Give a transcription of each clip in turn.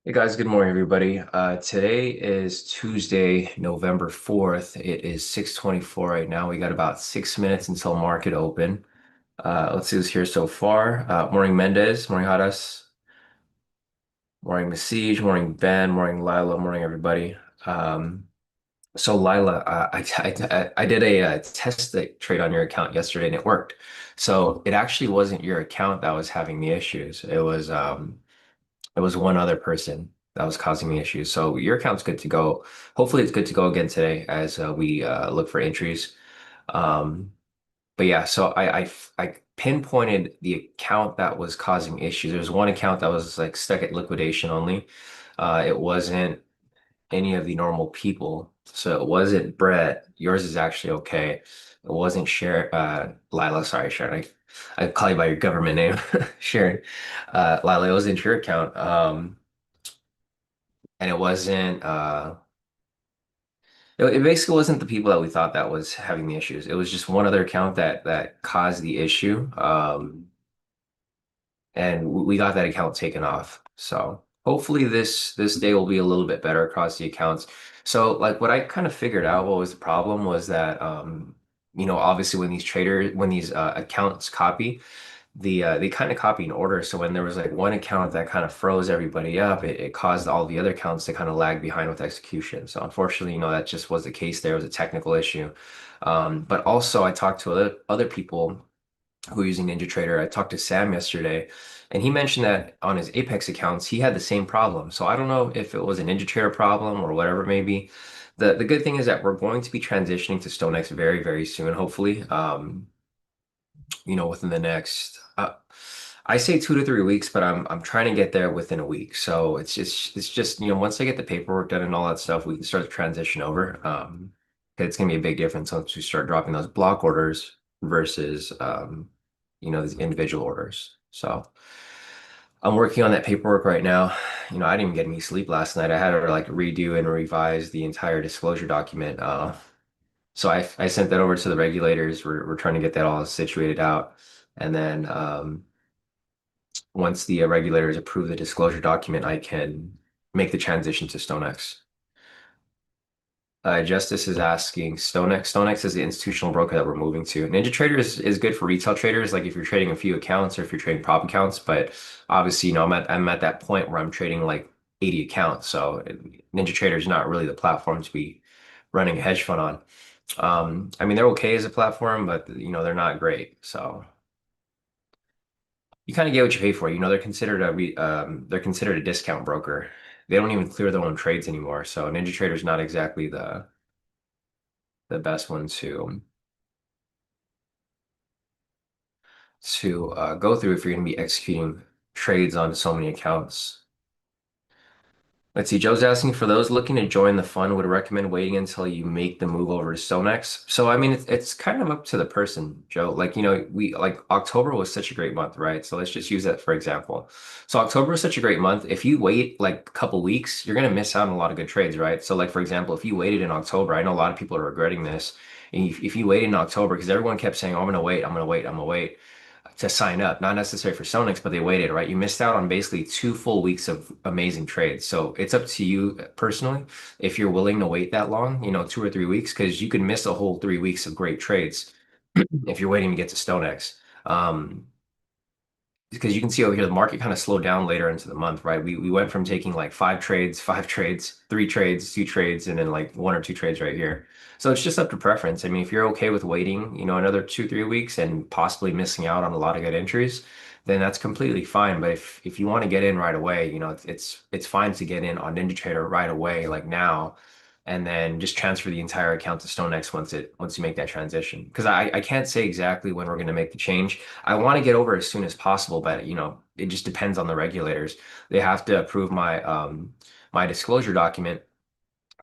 Hey guys, good morning, everybody. Today is Tuesday, November 4th. It is 6:24 right now. We got about 6 minutes until market open. Let's see who's here so far. Morning Mendez, morning Hadas, morning Masij, morning Ben, morning Lila, morning everybody. So Lila, I did a, test trade on your account yesterday and it worked. So it actually wasn't your account that was having the issues. It was one other person that was causing me issues. So your account's good to go. Hopefully, it's good to go again today as we look for entries. Um, but yeah, so I pinpointed the account that was causing issues. There was one account that was like stuck at liquidation only. It wasn't any of the normal people. So it wasn't Brett. Yours is actually okay. It wasn't Lila, sorry, Sharon. I call you by your government name, Sharon. Lila, it wasn't your account. And it wasn't it basically wasn't the people that we thought that was having the issues. It was just one other account that caused the issue. And we got that account taken off. So hopefully this day will be a little bit better across the accounts. So like what I kind of figured out what was the problem was that obviously when these accounts copy they kind of copy in order. So when there was like one account that kind of froze everybody up, it caused all the other accounts to kind of lag behind with execution. So unfortunately, that just was the case there. It was a technical issue. But also I talked to other people who are using NinjaTrader. I talked to Sam yesterday, and he mentioned that on his Apex accounts, he had the same problem. So I don't know if it was a NinjaTrader problem or whatever it may be. The good thing is that we're going to be transitioning to StoneX very, very soon, hopefully. Within the next I say 2 to 3 weeks, but I'm trying to get there within a week. So it's just once I get the paperwork done and all that stuff, we can start to transition over. 'Cause it's gonna be a big difference once we start dropping those block orders versus these individual orders. So I'm working on that paperwork right now. I didn't even get any sleep last night. I had to like redo and revise the entire disclosure document. So I sent that over to the regulators. We're trying to get that all situated out. And then once the regulators approve the disclosure document, I can make the transition to StoneX. Justice is asking StoneX. StoneX is the institutional broker that we're moving to. NinjaTrader is good for retail traders, like if you're trading a few accounts or if you're trading prop accounts. But obviously, I'm at that point where I'm trading like 80 accounts. So NinjaTrader is not really the platform to be running a hedge fund on. I mean, they're okay as a platform, but they're not great. So you kind of get what you pay for. They're considered a discount broker. They don't even clear their own trades anymore. So NinjaTrader is not exactly the best one to go through if you're going to be executing trades on so many accounts. Let's see, Joe's asking for those looking to join the fund would recommend waiting until you make the move over to StoneX. So I mean it's kind of up to the person, Joe. Like, we like October was such a great month, right? So let's just use that for example. So October was such a great month. If you wait like a couple weeks, you're gonna miss out on a lot of good trades, right? So like for example, if you waited in October, I know a lot of people are regretting this. And if you waited in October, because everyone kept saying, oh, I'm gonna wait, I'm gonna wait, I'm gonna wait to sign up, not necessarily for Sonix, but they waited, right? You missed out on basically 2 full weeks of amazing trades. So it's up to you personally if you're willing to wait that long, 2 or 3 weeks, because you can miss a whole 3 weeks of great trades if you're waiting to get to StoneX. Because you can see over here, the market kind of slowed down later into the month, right? We went from taking like five trades, three trades, two trades, and then like one or two trades right here. So it's just up to preference. I mean, if you're okay with waiting, another 2, 3 weeks and possibly missing out on a lot of good entries, then that's completely fine. But if you want to get in right away, it's fine to get in on NinjaTrader right away, like now, and then just transfer the entire account to StoneX once you make that transition. Because I can't say exactly when we're going to make the change. I want to get over as soon as possible, but it just depends on the regulators. They have to approve my disclosure document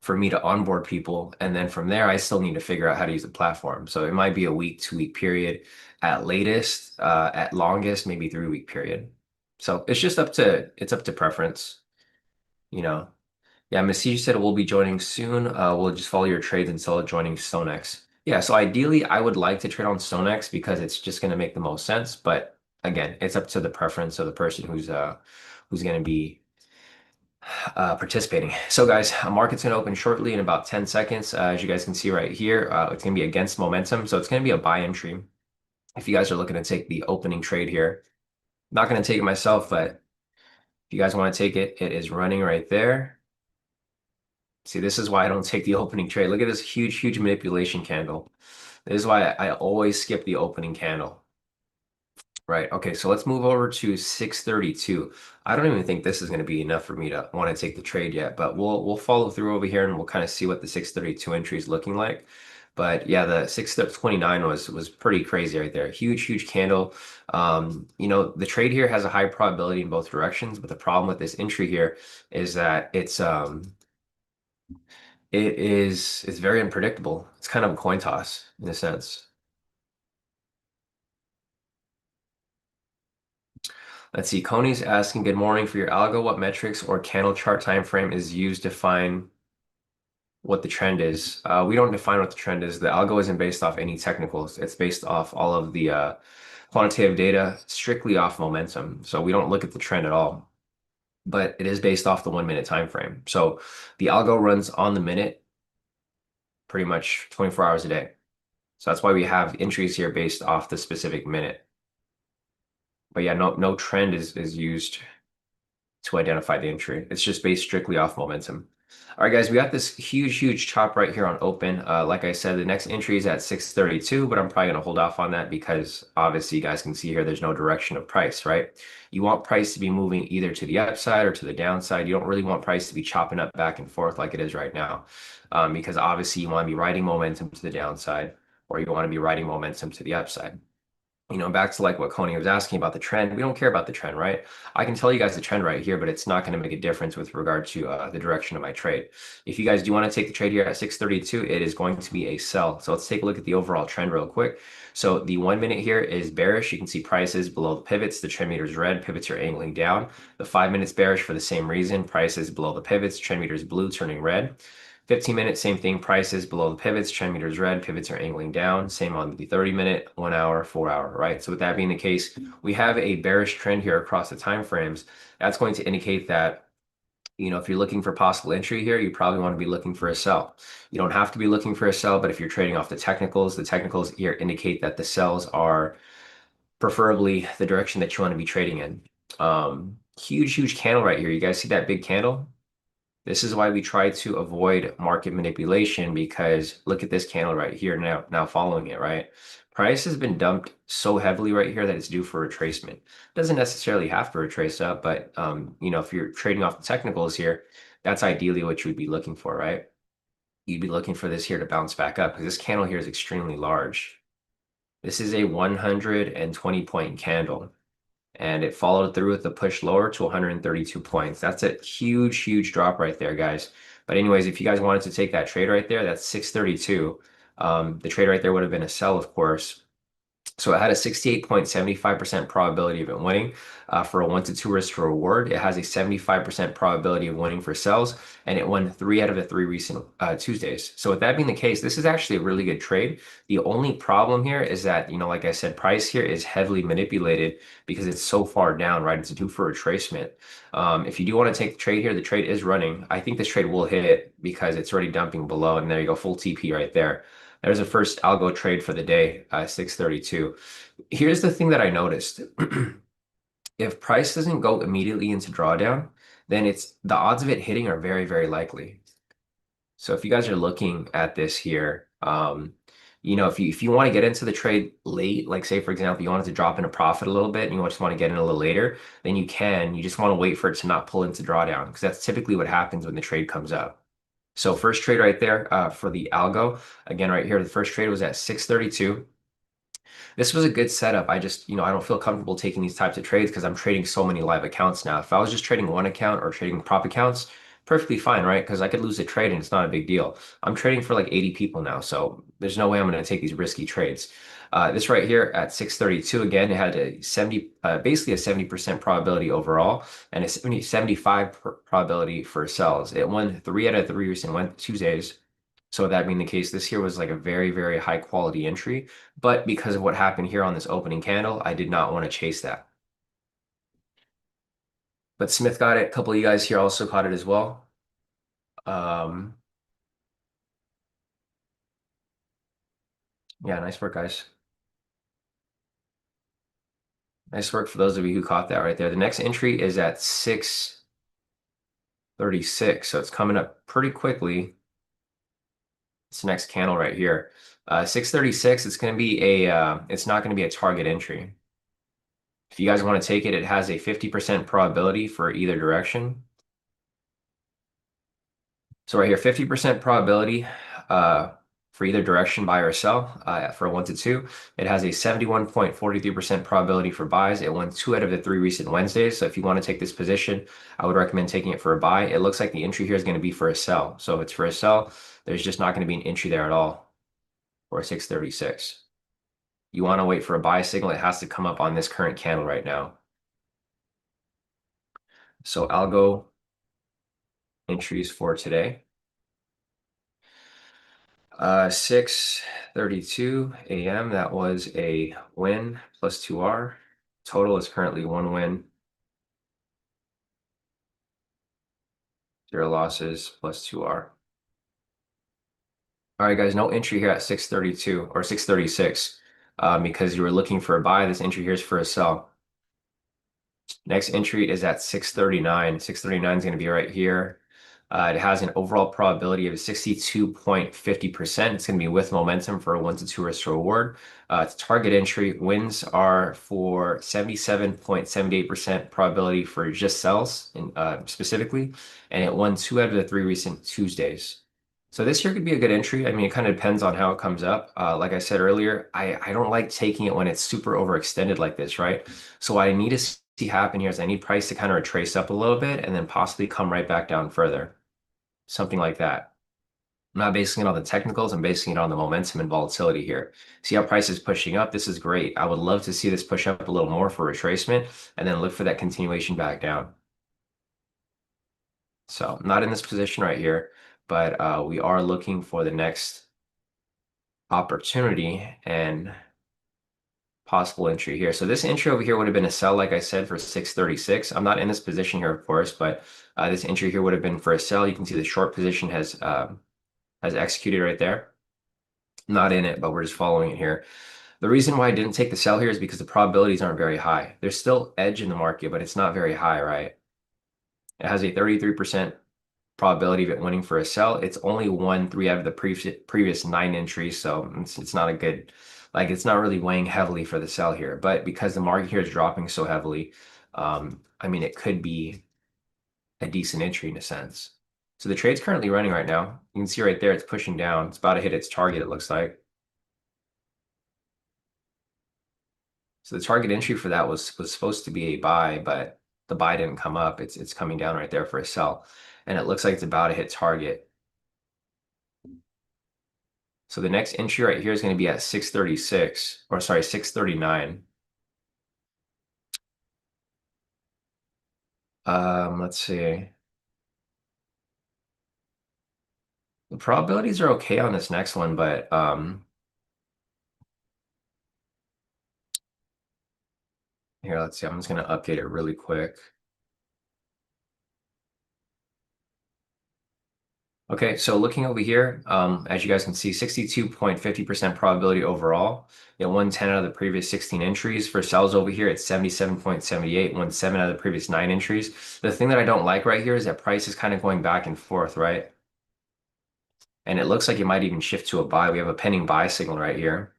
for me to onboard people, and then from there, I still need to figure out how to use the platform. So it might be a week, 2 week period at latest, at longest, maybe 3 week period. So it's up to preference, you know. Yeah, Messi said we'll be joining soon. We'll just follow your trades until joining StoneX. Yeah, so ideally, I would like to trade on StoneX because it's just going to make the most sense. But again, it's up to the preference of the person who's going to be participating. So guys, market's gonna open shortly in about 10 seconds. As you guys can see right here, it's gonna be against momentum. So it's gonna be a buy entry. If you guys are looking to take the opening trade here, not gonna take it myself, but if you guys want to take it, it is running right there. See, this is why I don't take the opening trade. Look at this huge, huge manipulation candle. This is why I always skip the opening candle. Right. Okay. So let's move over to 632. I don't even think this is going to be enough for me to want to take the trade yet, but we'll follow through over here and we'll kind of see what the 632 entry is looking like. But yeah, the 629 was pretty crazy right there. Huge, huge candle. The trade here has a high probability in both directions, but the problem with this entry here is that it's very unpredictable. It's kind of a coin toss in a sense. Let's see. Coney's asking, good morning. For your algo, what metrics or candle chart time frame is used to define what the trend is? We don't define what the trend is. The algo isn't based off any technicals. It's based off all of the quantitative data, strictly off momentum. So we don't look at the trend at all, but it is based off the 1 minute time frame. So the algo runs on the minute pretty much 24 hours a day. So that's why we have entries here based off the specific minute. But yeah, no trend is used to identify the entry. It's just based strictly off momentum. All right, guys, we got this huge, huge chop right here on open. Like I said, the next entry is at 632, but I'm probably going to hold off on that because obviously you guys can see here there's no direction of price, right? You want price to be moving either to the upside or to the downside. You don't really want price to be chopping up back and forth like it is right now, because obviously you want to be riding momentum to the downside or you want to be riding momentum to the upside. Back to like what Coney was asking about the trend, we don't care about the trend, right? I can tell you guys the trend right here, but it's not going to make a difference with regard to the direction of my trade. If you guys do want to take the trade here at 632, it is going to be a sell. So let's take a look at the overall trend real quick. So the 1 minute here is bearish. You can see prices below the pivots. The trend meter is red. Pivots are angling down. The 5 minutes bearish for the same reason. Prices below the pivots. Trend meter is blue, turning red. 15 minutes, same thing. Prices below the pivots, trend meters red, pivots are angling down. Same on the 30 minute, 1 hour, 4 hour, right? So with that being the case, we have a bearish trend here across the time frames. That's going to indicate that, if you're looking for possible entry here, you probably want to be looking for a sell. You don't have to be looking for a sell, but if you're trading off the technicals here indicate that the sells are preferably the direction that you want to be trading in. Huge, huge candle right here. You guys see that big candle? This is why we try to avoid market manipulation because look at this candle right here now following it, right? Price has been dumped so heavily right here that it's due for retracement. Doesn't necessarily have to retrace up, but if you're trading off the technicals here, that's ideally what you would be looking for, right? You'd be looking for this here to bounce back up because this candle here is extremely large. This is a 120 point candle and it followed through with the push lower to 132 points. That's a huge, huge drop right there, guys. But anyways, if you guys wanted to take that trade right there, that's 632. The trade right there would have been a sell, of course. So it had a 68.75% probability of it winning for a 1 to 2 risk to reward. It has a 75% probability of winning for sells, and it won 3 out of the 3 recent Tuesdays. So with that being the case, this is actually a really good trade. The only problem here is that, like I said, price here is heavily manipulated because it's so far down, right? It's due for retracement. If you do want to take the trade here, the trade is running. I think this trade will hit because it's already dumping below, and there you go, full TP right there. There's a first algo trade for the day, 632. Here's the thing that I noticed. If price doesn't go immediately into drawdown, then the odds of it hitting are very, very likely. So if you guys are looking at this here, if you want to get into the trade late, like say for example, you wanted to drop in a profit a little bit and you just want to get in a little later, then you can. You just want to wait for it to not pull into drawdown because that's typically what happens when the trade comes up. So first trade right there for the algo. Again, right here, the first trade was at 632. This was a good setup. I just, I don't feel comfortable taking these types of trades because I'm trading so many live accounts now. If I was just trading one account or trading prop accounts, perfectly fine, right? Because I could lose a trade and it's not a big deal. I'm trading for like 80 people now, so there's no way I'm going to take these risky trades. This right here at 632, again, it had a basically a 70% probability overall and a 75 probability for sells. It won 3 out of 3 recent Tuesdays. So that being the case, this here was like a very, very high quality entry. But because of what happened here on this opening candle, I did not want to chase that. But Smith got it. A couple of you guys here also caught it as well. Um, yeah, nice work, guys. Nice work for those of you who caught that right there. The next entry is at 6:36, so it's coming up pretty quickly. It's the next candle right here. 6:36, it's going to be it's not going to be a target entry. If you guys want to take it, it has a 50% probability for either direction. So right here, 50% probability for either direction, buy or sell for a 1 to 2. It has a 71.43% probability for buys. It won 2 out of the 3 recent Wednesdays. So if you want to take this position, I would recommend taking it for a buy. It looks like the entry here is going to be for a sell. So if it's for a sell, there's just not going to be an entry there at all for 6:36. You want to wait for a buy signal. It has to come up on this current candle right now. So algo entries for today. 6:32 a.m. That was a win plus 2R. Total is currently 1 win, 0 losses plus 2R. All right, guys, no entry here at 6:32 or 6:36 because you were looking for a buy. This entry here is for a sell. Next entry is at 6:39. 6:39 is going to be right here. It has an overall probability of 62.50%. It's going to be with momentum for a 1 to 2 risk reward. Its target entry wins are for 77.78% probability for just sells specifically, and it won 2 out of the 3 recent Tuesdays. So this here could be a good entry. I mean, it kind of depends on how it comes up. Like I said earlier, I don't like taking it when it's super overextended like this, right? So what I need to see happen here is I need price to kind of retrace up a little bit and then possibly come right back down further. Something like that. I'm not basing it on the technicals, I'm basing it on the momentum and volatility here. See how price is pushing up? This is great. I would love to see this push up a little more for retracement and then look for that continuation back down. So not in this position right here, but we are looking for the next opportunity and possible entry here. So this entry over here would have been a sell, like I said, for 6:36. I'm not in this position here, of course, but this entry here would have been for a sell. You can see the short position has executed right there. Not in it, but we're just following it here. The reason why I didn't take the sell here is because the probabilities aren't very high. There's still edge in the market, but it's not very high, right? It has a 33% probability of it winning for a sell. It's only won 3 out of the previous 9 entries, so it's not a good, like it's not really weighing heavily for the sell here. But because the market here is dropping so heavily, I mean, it could be a decent entry in a sense. So the trade's currently running right now. You can see right there, it's pushing down. It's about to hit its target, it looks like. So the target entry for that was supposed to be a buy, but the buy didn't come up. It's coming down right there for a sell. And it looks like it's about to hit target. So the next entry right here is going to be at 6:36, or sorry, 6:39. Let's see. The probabilities are okay on this next one, but here, let's see. I'm just going to update it really quick. Okay, so looking over here, as you guys can see, 62.50% probability overall. It won 10 out of the previous 16 entries. For sells over here, it's 77.78, won 7 out of the previous 9 entries. The thing that I don't like right here is that price is kind of going back and forth, right? And it looks like it might even shift to a buy. We have a pending buy signal right here.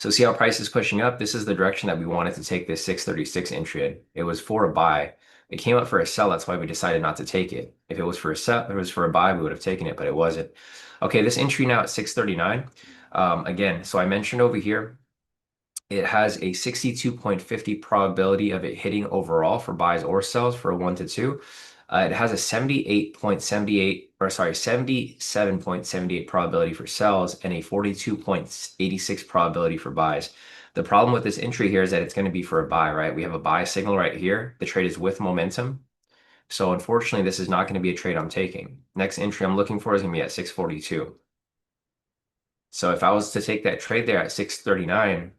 So see how price is pushing up? This is the direction that we wanted to take this 6:36 entry in. It was for a buy. It came up for a sell. That's why we decided not to take it. If it was for a sell, if it was for a buy, we would have taken it, but it wasn't. Okay, this entry now at 6:39. Again, so I mentioned over here, it has a 62.50 probability of it hitting overall for buys or sells for a 1 to 2. It has a 78.78, or sorry, 77.78 probability for sells and a 42.86 probability for buys. The problem with this entry here is that it's going to be for a buy, right? We have a buy signal right here. The trade is with momentum. So unfortunately, this is not going to be a trade I'm taking. Next entry I'm looking for is going to be at 6:42. So if I was to take that trade there at 6:39,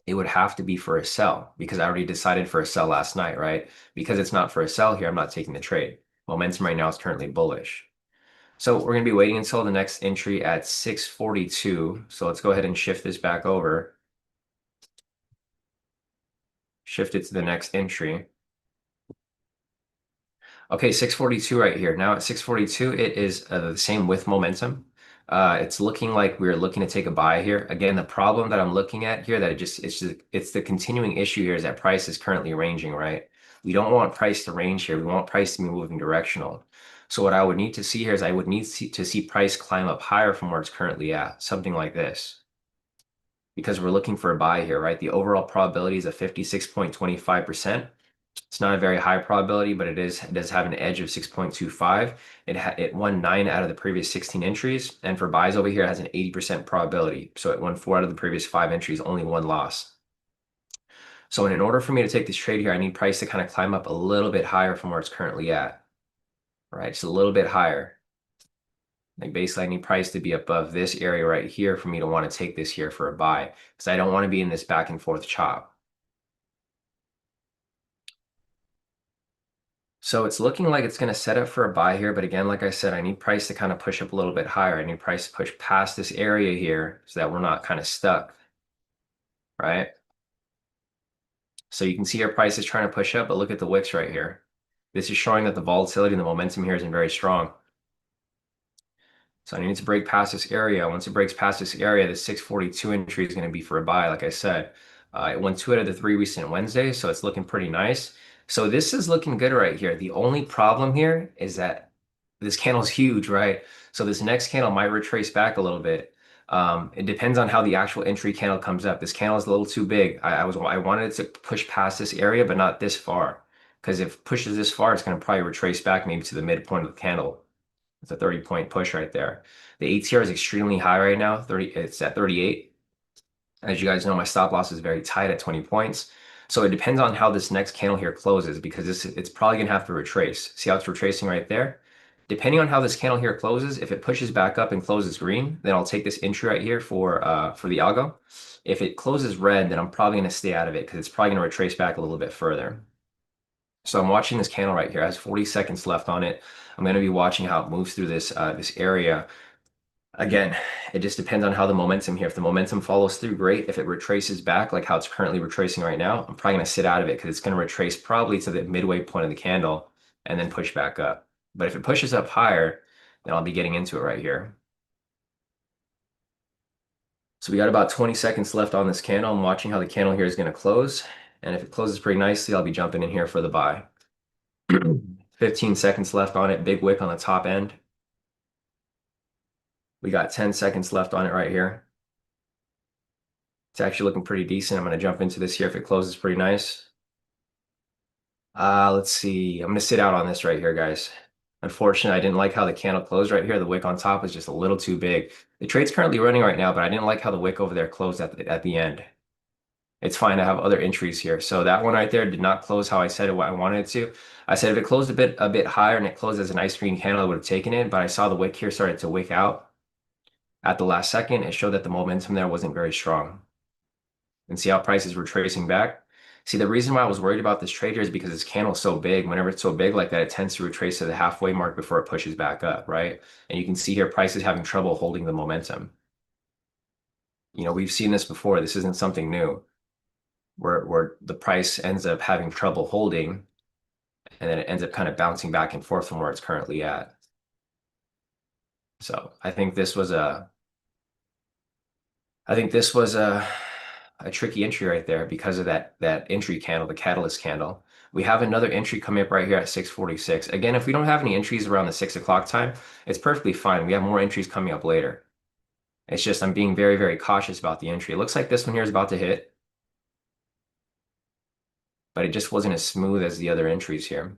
it would have to be for a sell because I already decided for a sell last night, right? Because it's not for a sell here, I'm not taking the trade. Momentum right now is currently bullish. So we're going to be waiting until the next entry at 642. So let's go ahead and shift this back over. Shift it to the next entry. Okay, 642 right here. Now at 642, it is the same with momentum. It's looking like we're looking to take a buy here. Again, the problem that I'm looking at here that it's the continuing issue here is that price is currently ranging, right? We don't want price to range here. We want price to be moving directional. So what I would need to see here is I would need to see price climb up higher from where it's currently at, something like this. Because we're looking for a buy here, right? The overall probability is a 56.25%. It's not a very high probability, but it does have an edge of 6.25. It won 9 out of the previous 16 entries, and for buys over here, it has an 80% probability. So it won 4 out of the previous 5 entries, only 1 loss. So in order for me to take this trade here, I need price to kind of climb up a little bit higher from where it's currently at, right? Just a little bit higher. Like basically, I need price to be above this area right here for me to want to take this here for a buy, because I don't want to be in this back and forth chop. So it's looking like it's going to set up for a buy here. But again, like I said, I need price to kind of push up a little bit higher. I need price to push past this area here so that we're not kind of stuck, right? So you can see our price is trying to push up, but look at the wicks right here. This is showing that the volatility and the momentum here isn't very strong. So I need to break past this area. Once it breaks past this area, the 642 entry is going to be for a buy, like I said. It won 2 out of the 3 recent Wednesdays, so it's looking pretty nice. So this is looking good right here. The only problem here is that this candle is huge, right? So this next candle might retrace back a little bit. It depends on how the actual entry candle comes up. This candle is a little too big. I wanted it to push past this area, but not this far. Because if it pushes this far, it's going to probably retrace back maybe to the midpoint of the candle. It's a 30-point push right there. The ATR is extremely high right now. It's at 38. As you guys know, my stop loss is very tight at 20 points. So it depends on how this next candle here closes because it's probably gonna have to retrace. See how it's retracing right there? Depending on how this candle here closes, if it pushes back up and closes green, then I'll take this entry right here for the algo. If it closes red, then I'm probably gonna stay out of it because it's probably gonna retrace back a little bit further. So I'm watching this candle right here. It has 40 seconds left on it. I'm going to be watching how it moves through this area. Again, it just depends on how the momentum here. If the momentum follows through, great. If it retraces back, like how it's currently retracing right now, I'm probably going to sit out of it because it's going to retrace probably to the midway point of the candle and then push back up. But if it pushes up higher, then I'll be getting into it right here. So we got about 20 seconds left on this candle. I'm watching how the candle here is going to close. And if it closes pretty nicely, I'll be jumping in here for the buy. 15 seconds left on it. Big wick on the top end. We got 10 seconds left on it right here. It's actually looking pretty decent. I'm going to jump into this here if it closes pretty nice. Let's see. I'm going to sit out on this right here, guys. Unfortunately, I didn't like how the candle closed right here. The wick on top is just a little too big. The trade's currently running right now, but I didn't like how the wick over there closed at the end. It's fine. I have other entries here. So that one right there did not close how I said I wanted it to. I said if it closed a bit higher and it closed as a nice green candle, I would have taken it. But I saw the wick here started to wick out at the last second. It showed that the momentum there wasn't very strong. And see how prices were tracing back. See, the reason why I was worried about this trade here is because this candle is so big. Whenever it's so big like that, it tends to retrace to the halfway mark before it pushes back up, right? And you can see here prices having trouble holding the momentum. You know, we've seen this before. This isn't something new. Where the price ends up having trouble holding and then it ends up kind of bouncing back and forth from where it's currently at. So I think this was a tricky entry right there because of that entry candle, the catalyst candle. We have another entry coming up right here at 646. Again, if we don't have any entries around the 6 o'clock time, it's perfectly fine. We have more entries coming up later. It's just I'm being very, very cautious about the entry. It looks like this one here is about to hit, but it just wasn't as smooth as the other entries here.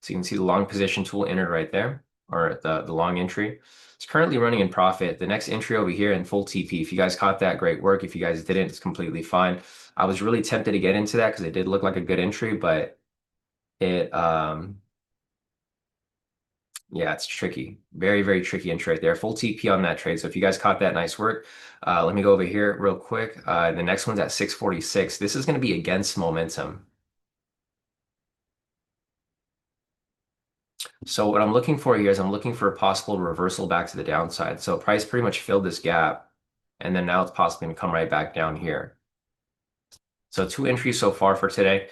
So you can see the long position tool entered right there, or the long entry. It's currently running in profit. The next entry over here in full TP. If you guys caught that, great work. If you guys didn't, it's completely fine. I was really tempted to get into that because it did look like a good entry, but it Yeah, it's tricky. Very, very tricky entry right there. Full TP on that trade. So if you guys caught that, nice work. Let me go over here real quick. The next one's at 646. This is going to be against momentum. So what I'm looking for here is I'm looking for a possible reversal back to the downside. So price pretty much filled this gap, and then now it's possibly going to come right back down here. So two entries so far for today.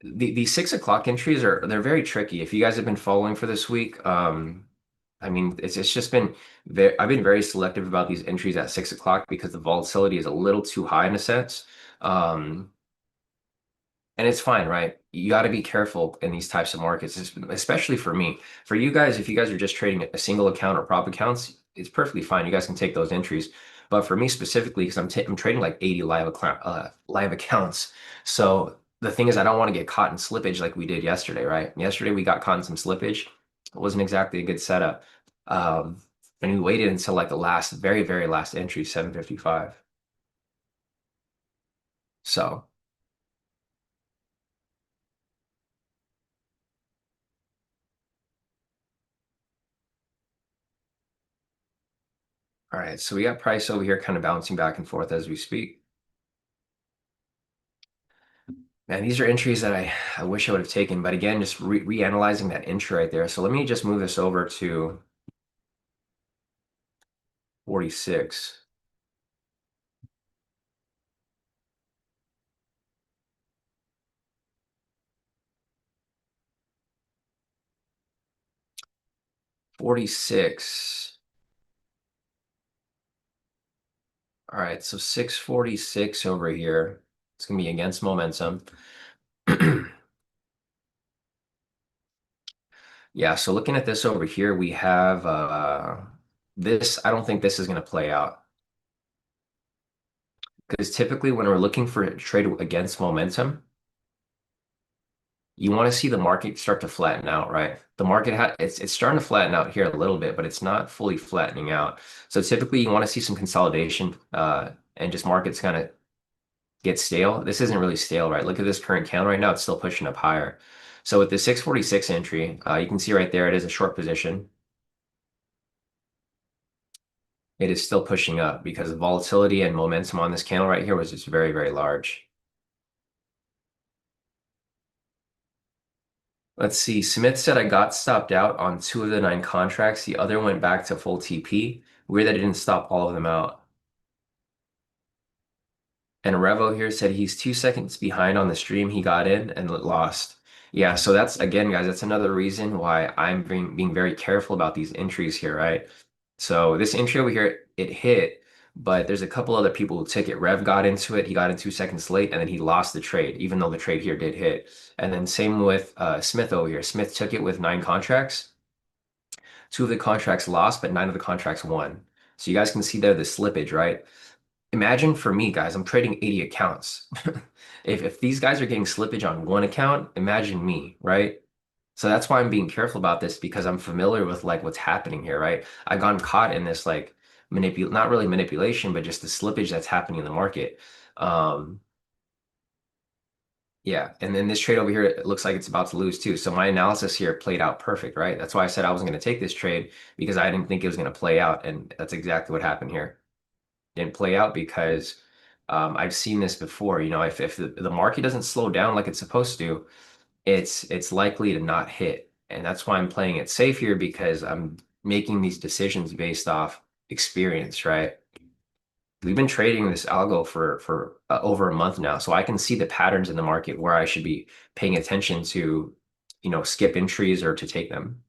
The 6 o'clock entries they're very tricky. If you guys have been following for this week, I mean it's just been I've been very selective about these entries at 6 o'clock because the volatility is a little too high in a sense. Um, and it's fine, right? You got to be careful in these types of markets, especially for me. For you guys, if you guys are just trading a single account or prop accounts, it's perfectly fine. You guys can take those entries. But for me specifically, because I'm trading like 80 live accounts, so the thing is, I don't want to get caught in slippage like we did yesterday, right? Yesterday we got caught in some slippage. It wasn't exactly a good setup, um, and we waited until like the last, very, very last entry, 7:55. So. All right, so we got price over here kind of bouncing back and forth as we speak. Man, these are entries that I wish I would have taken, but again, just reanalyzing that entry right there. So let me just move this over to 46. 46. All right, so 646 over here. It's gonna be against momentum. Yeah, so looking at this over here, we have this. I don't think this is gonna play out because typically when we're looking for a trade against momentum, you want to see the market start to flatten out, right? The market it's starting to flatten out here a little bit, but it's not fully flattening out. So typically you want to see some consolidation and just markets kind of get stale. This isn't really stale, right? Look at this current candle right now, it's still pushing up higher. So with the 646 entry, you can see right there it is a short position. It is still pushing up because the volatility and momentum on this candle right here was just very, very large. Let's see. Smith said I got stopped out on two of the nine contracts. The other went back to full TP. Weird that it didn't stop all of them out. And Revo here said he's 2 seconds behind on the stream. He got in and lost. Yeah, so that's again, guys, that's another reason why I'm being very careful about these entries here, right? So this entry over here, it hit, but there's a couple other people who took it. Rev got into it. He got in 2 seconds late, and then he lost the trade, even though the trade here did hit. And then same with Smith over here. Smith took it with nine contracts. Two of the contracts lost, but nine of the contracts won. So you guys can see there the slippage, right? Imagine for me, guys, I'm trading 80 accounts. If these guys are getting slippage on one account, imagine me, right? So that's why I'm being careful about this because I'm familiar with like what's happening here, right? I've gotten caught in this like not really manipulation, but just the slippage that's happening in the market. Um, yeah, and then this trade over here, it looks like it's about to lose too. So my analysis here played out perfect, right? That's why I said I wasn't going to take this trade because I didn't think it was going to play out, and that's exactly what happened here. Didn't play out because I've seen this before. You know, if the market doesn't slow down like it's supposed to, it's likely to not hit, and that's why I'm playing it safe here because I'm making these decisions based off experience, right? We've been trading this algo for over a month now, so I can see the patterns in the market where I should be paying attention to, skip entries or to take them.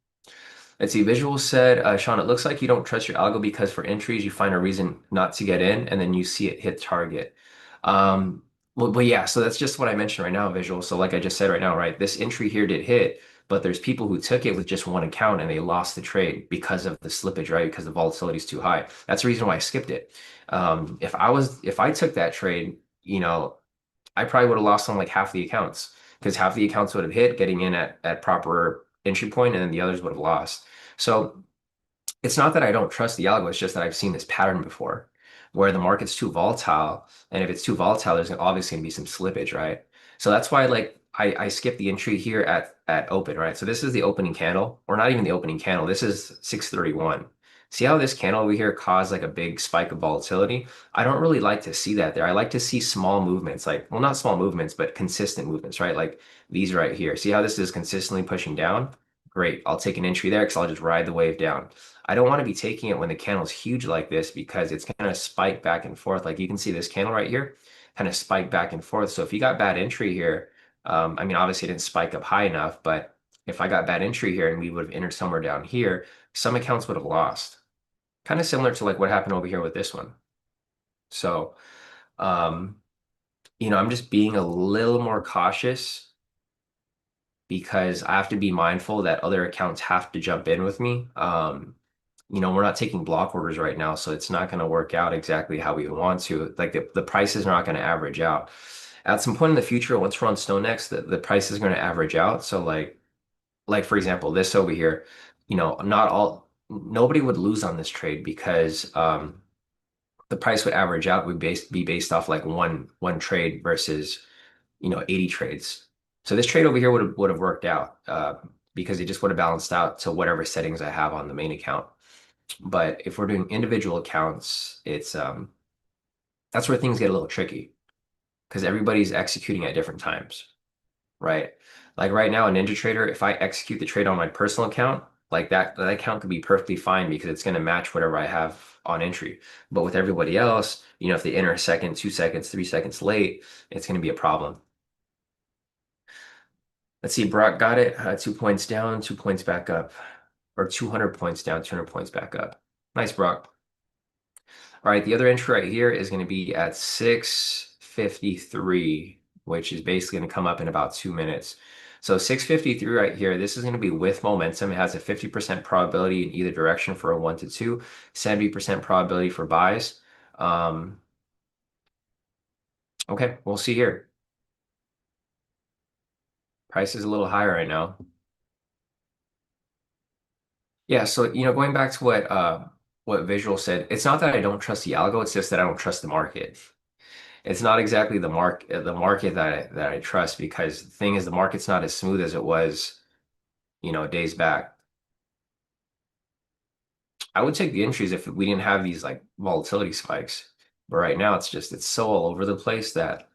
Let's see, Visual said, Sean, it looks like you don't trust your algo because for entries you find a reason not to get in and then you see it hit target. Um, well, yeah, so that's just what I mentioned right now, Visual. So like I just said right now, right, this entry here did hit, but there's people who took it with just one account and they lost the trade because of the slippage, right? Because the volatility is too high. That's the reason why I skipped it. If I took that trade, I probably would have lost on like half the accounts because half the accounts would have hit getting in at proper entry point and then the others would have lost. So it's not that I don't trust the algo, it's just that I've seen this pattern before where the market's too volatile. And if it's too volatile, there's obviously gonna be some slippage, right? So that's why like I skipped the entry here at open, right? So this is the opening candle, or not even the opening candle. This is 631. See how this candle over here caused like a big spike of volatility? I don't really like to see that there. I like to see small movements, like, well, not small movements, but consistent movements, right? Like these right here. See how this is consistently pushing down? Great. I'll take an entry there because I'll just ride the wave down. I don't want to be taking it when the candle's huge like this because it's kind of spike back and forth. Like you can see this candle right here kind of spike back and forth. So if you got bad entry here, I mean, obviously it didn't spike up high enough, but if I got bad entry here and we would have entered somewhere down here, some accounts would have lost. Kind of similar to like what happened over here with this one. So, um, I'm just being a little more cautious because I have to be mindful that other accounts have to jump in with me. We're not taking block orders right now, so it's not going to work out exactly how we want to. Like the prices are not going to average out. At some point in the future, once we're on StoneX, the price is going to average out. So like for example, this over here, not all nobody would lose on this trade because the price would average out would be based off like one trade versus 80 trades. So this trade over here would have worked out because it just would have balanced out to whatever settings I have on the main account. But if we're doing individual accounts, it's that's where things get a little tricky because everybody's executing at different times, right? Like right now, a Ninja Trader, if I execute the trade on my personal account, like that account could be perfectly fine because it's going to match whatever I have on entry. But with everybody else, if they enter a second, 2 seconds, 3 seconds late, it's going to be a problem. Let's see, Brock got it. 2 points down, 2 points back up, or 200 points down, 200 points back up. Nice, Brock. All right, the other entry right here is going to be at 6:53, which is basically going to come up in about 2 minutes. So 6:53 right here, this is going to be with momentum. It has a 50% probability in either direction for a 1 to 2, 70% probability for buys. Um, okay, we'll see here. Price is a little higher right now. Yeah, so going back to what Visual said, it's not that I don't trust the algo, it's just that I don't trust the market. It's not exactly the market that I trust because the thing is the market's not as smooth as it was, days back. I would take the entries if we didn't have these like volatility spikes. But right now it's so all over the place that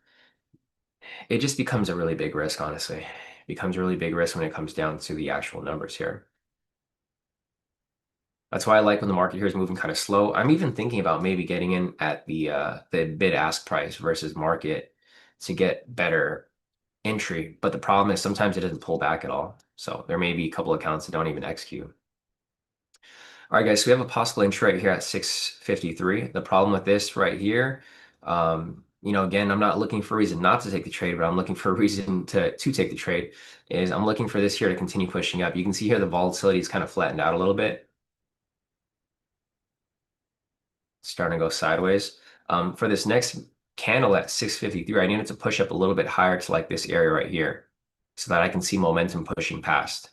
it just becomes a really big risk, honestly. It becomes a really big risk when it comes down to the actual numbers here. That's why I like when the market here is moving kind of slow. I'm even thinking about maybe getting in at the bid ask price versus market to get better entry. But the problem is sometimes it doesn't pull back at all. So there may be a couple accounts that don't even execute. All right, guys, so we have a possible entry right here at 6:53. The problem with this right here, again, I'm not looking for a reason not to take the trade, but I'm looking for a reason to take the trade, is I'm looking for this here to continue pushing up. You can see here the volatility is kind of flattened out a little bit, starting to go sideways. For this next candle at 6:53, I need it to push up a little bit higher to like this area right here so that I can see momentum pushing past.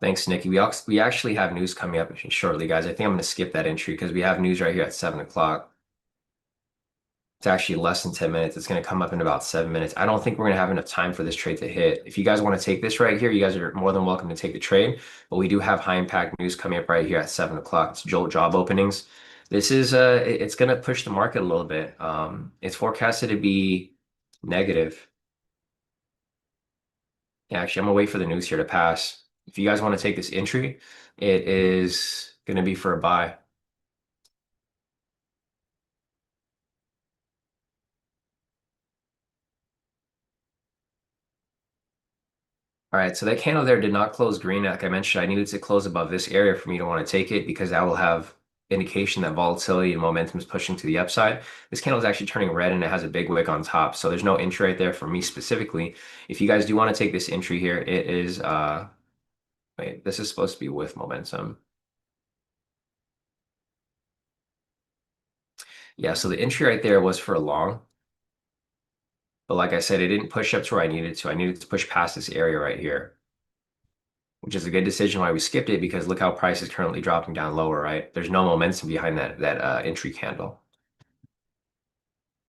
Thanks, Nikki. We actually have news coming up shortly, guys. I think I'm going to skip that entry because we have news right here at 7 o'clock. It's actually less than 10 minutes. It's going to come up in about 7 minutes. I don't think we're going to have enough time for this trade to hit. If you guys want to take this right here, you guys are more than welcome to take the trade. But we do have high impact news coming up right here at 7 o'clock. It's Jolt job openings. This is it's going to push the market a little bit. It's forecasted to be negative. Yeah, actually, I'm gonna wait for the news here to pass. If you guys want to take this entry, it is going to be for a buy. All right, so that candle there did not close green. Like I mentioned, I needed to close above this area for me to want to take it because that will have indication that volatility and momentum is pushing to the upside. This candle is actually turning red and it has a big wick on top. So there's no entry right there for me specifically. If you guys do want to take this entry here, it is wait, this is supposed to be with momentum. Yeah, so the entry right there was for a long. But like I said, it didn't push up to where I needed to. I needed to push past this area right here, which is a good decision why we skipped it because look how price is currently dropping down lower, right? There's no momentum behind that entry candle.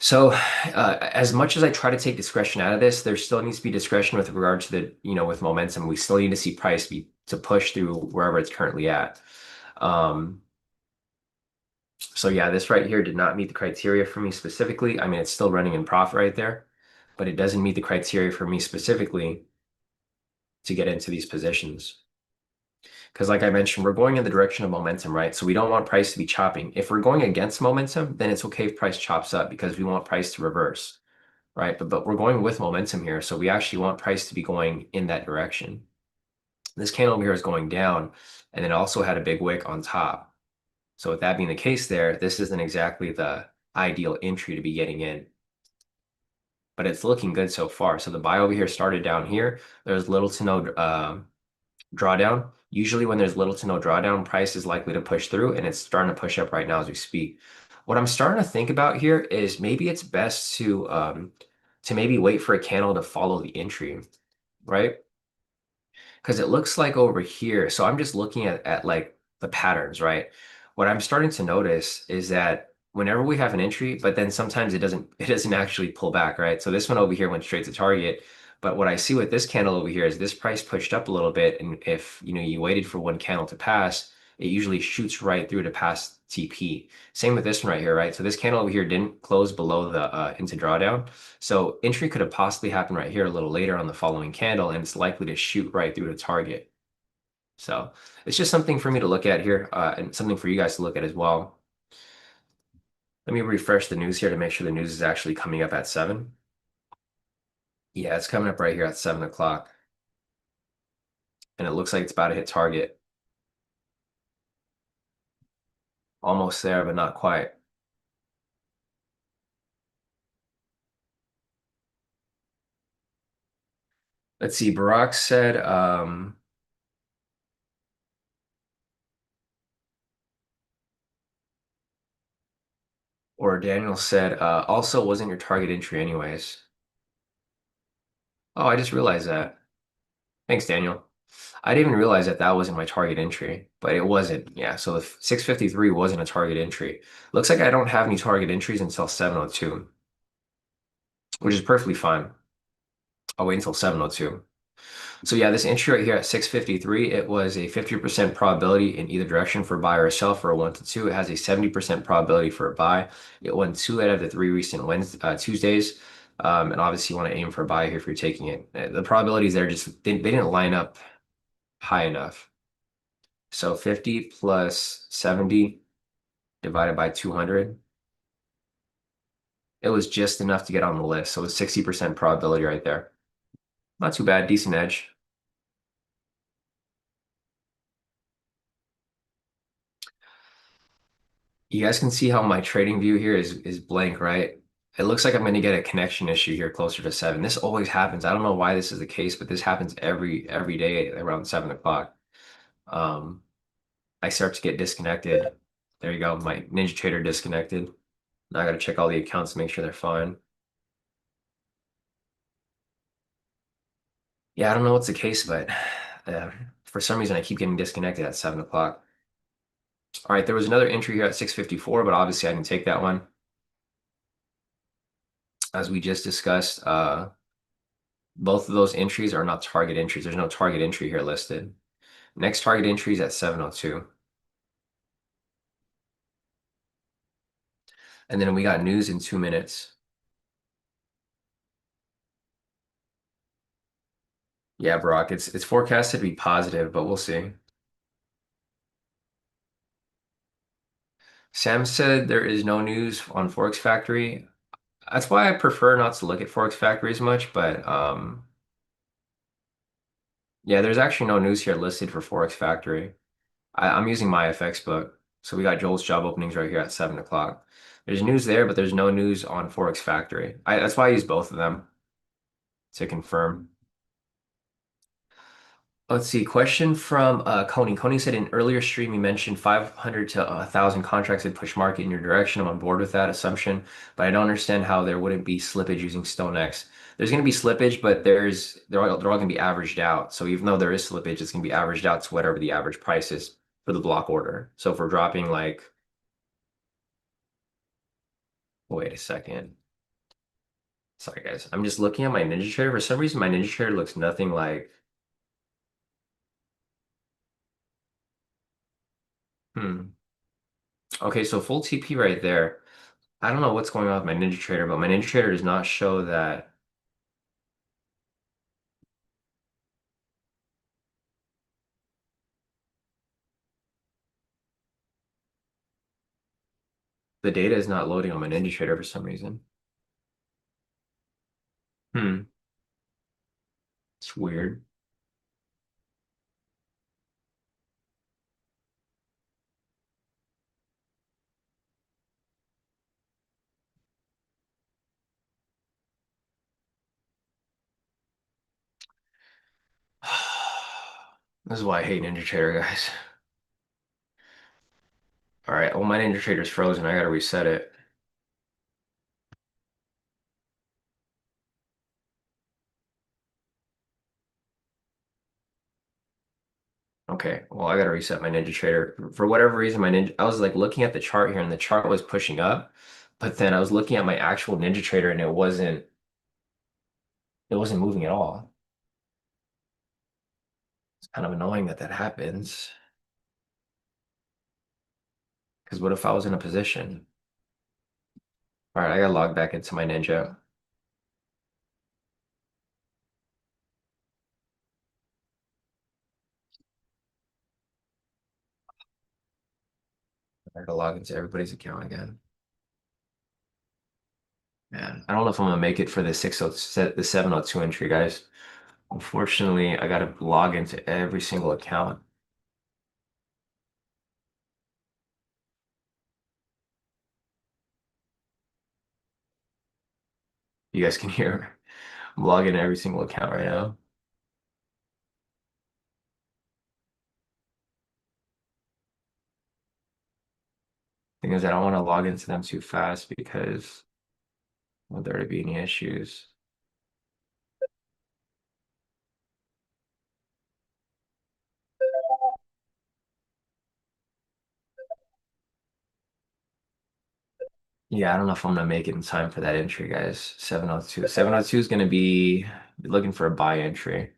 So, as much as I try to take discretion out of this, there still needs to be discretion with regard to with momentum. We still need to see price be to push through wherever it's currently at. Um, so yeah, this right here did not meet the criteria for me specifically. I mean, it's still running in profit right there, but it doesn't meet the criteria for me specifically to get into these positions. Because like I mentioned, we're going in the direction of momentum, right? So we don't want price to be chopping. If we're going against momentum, then it's okay if price chops up because we want price to reverse, right? But we're going with momentum here, so we actually want price to be going in that direction. This candle over here is going down, and it also had a big wick on top. So with that being the case there, this isn't exactly the ideal entry to be getting in, but it's looking good so far. So the buy over here started down here. There's little to no drawdown. Usually when there's little to no drawdown, price is likely to push through, and it's starting to push up right now as we speak. What I'm starting to think about here is maybe it's best to maybe wait for a candle to follow the entry, right? Because it looks like over here, so I'm just looking at like the patterns, right? What I'm starting to notice is that whenever we have an entry, but then sometimes it doesn't actually pull back, right? So this one over here went straight to target. But what I see with this candle over here is this price pushed up a little bit, and if you waited for one candle to pass, it usually shoots right through to pass TP. Same with this one right here, right? So this candle over here didn't close below the into drawdown. So entry could have possibly happened right here a little later on the following candle, and it's likely to shoot right through the target. So it's just something for me to look at here, and something for you guys to look at as well. Let me refresh the news here to make sure the news is actually coming up at 7. Yeah, it's coming up right here at 7 o'clock, and it looks like it's about to hit target. Almost there, but not quite. Let's see. Barack said, or Daniel said, also wasn't your target entry anyways. Oh, I just realized that. Thanks, Daniel. I didn't even realize that that wasn't my target entry, but it wasn't. Yeah, so the 653 wasn't a target entry. Looks like I don't have any target entries until 702, which is perfectly fine. I'll wait until 702. So yeah, this entry right here at 653, it was a 50% probability in either direction for buy or sell for a 1 to 2. It has a 70% probability for a buy. It won 2 out of the 3 recent Tuesdays. And obviously you want to aim for a buy here if you're taking it. The probabilities there just they didn't line up high enough. So 50 plus 70 divided by 200, it was just enough to get on the list. So it's 60% probability right there. Not too bad, decent edge. You guys can see how my trading view here is blank, right? It looks like I'm going to get a connection issue here closer to 7. This always happens. I don't know why this is the case, but this happens every day around 7 o'clock. Um, I start to get disconnected. There you go. My Ninja Trader disconnected. Now I got to check all the accounts to make sure they're fine. Yeah, I don't know what's the case, but uh, for some reason I keep getting disconnected at 7 o'clock. All right, there was another entry here at 654, but obviously I didn't take that one. As we just discussed, both of those entries are not target entries. There's no target entry here listed. Next target entry is at 702. And then we got news in 2 minutes. Yeah, Brock, it's forecasted to be positive, but we'll see. Sam said there is no news on Forex Factory. That's why I prefer not to look at Forex Factory as much, but yeah, there's actually no news here listed for Forex Factory. I'm using my FX book. So we got Joel's job openings right here at 7 o'clock. There's news there, but there's no news on Forex Factory. That's why I use both of them to confirm. Let's see. Question from Koni. Koni said in earlier stream you mentioned 500 to 1,000 contracts would push market in your direction. I'm on board with that assumption, but I don't understand how there wouldn't be slippage using StoneX. There's going to be slippage, but they're all going to be averaged out. So even though there is slippage, it's going to be averaged out to whatever the average price is for the block order. So if we're dropping like, wait a second. Sorry, guys. I'm just looking at my Ninja Trader. For some reason, my Ninja Trader looks nothing like. Hmm. Okay, so full TP right there. I don't know what's going on with my Ninja Trader, but my Ninja Trader does not show that the data is not loading on my Ninja Trader for some reason. Hmm. It's weird. This is why I hate Ninja Trader, guys. All right, well, my Ninja Trader's frozen. I gotta reset it. Okay, well, I gotta reset my Ninja Trader. For whatever reason, I was like looking at the chart here and the chart was pushing up, but then I was looking at my actual Ninja Trader and it wasn't moving at all. It's kind of annoying that that happens. Because what if I was in a position? All right, I gotta log back into my Ninja. I gotta log into everybody's account again. Man, I don't know if I'm gonna make it for the 60 the 702 entry, guys. Unfortunately, I gotta log into every single account. You guys can hear I'm logging in every single account right now. Thing is, I don't want to log into them too fast because I want there to be any issues. Yeah, I don't know if I'm gonna make it in time for that entry, guys. 702. 702 is gonna be looking for a buy entry.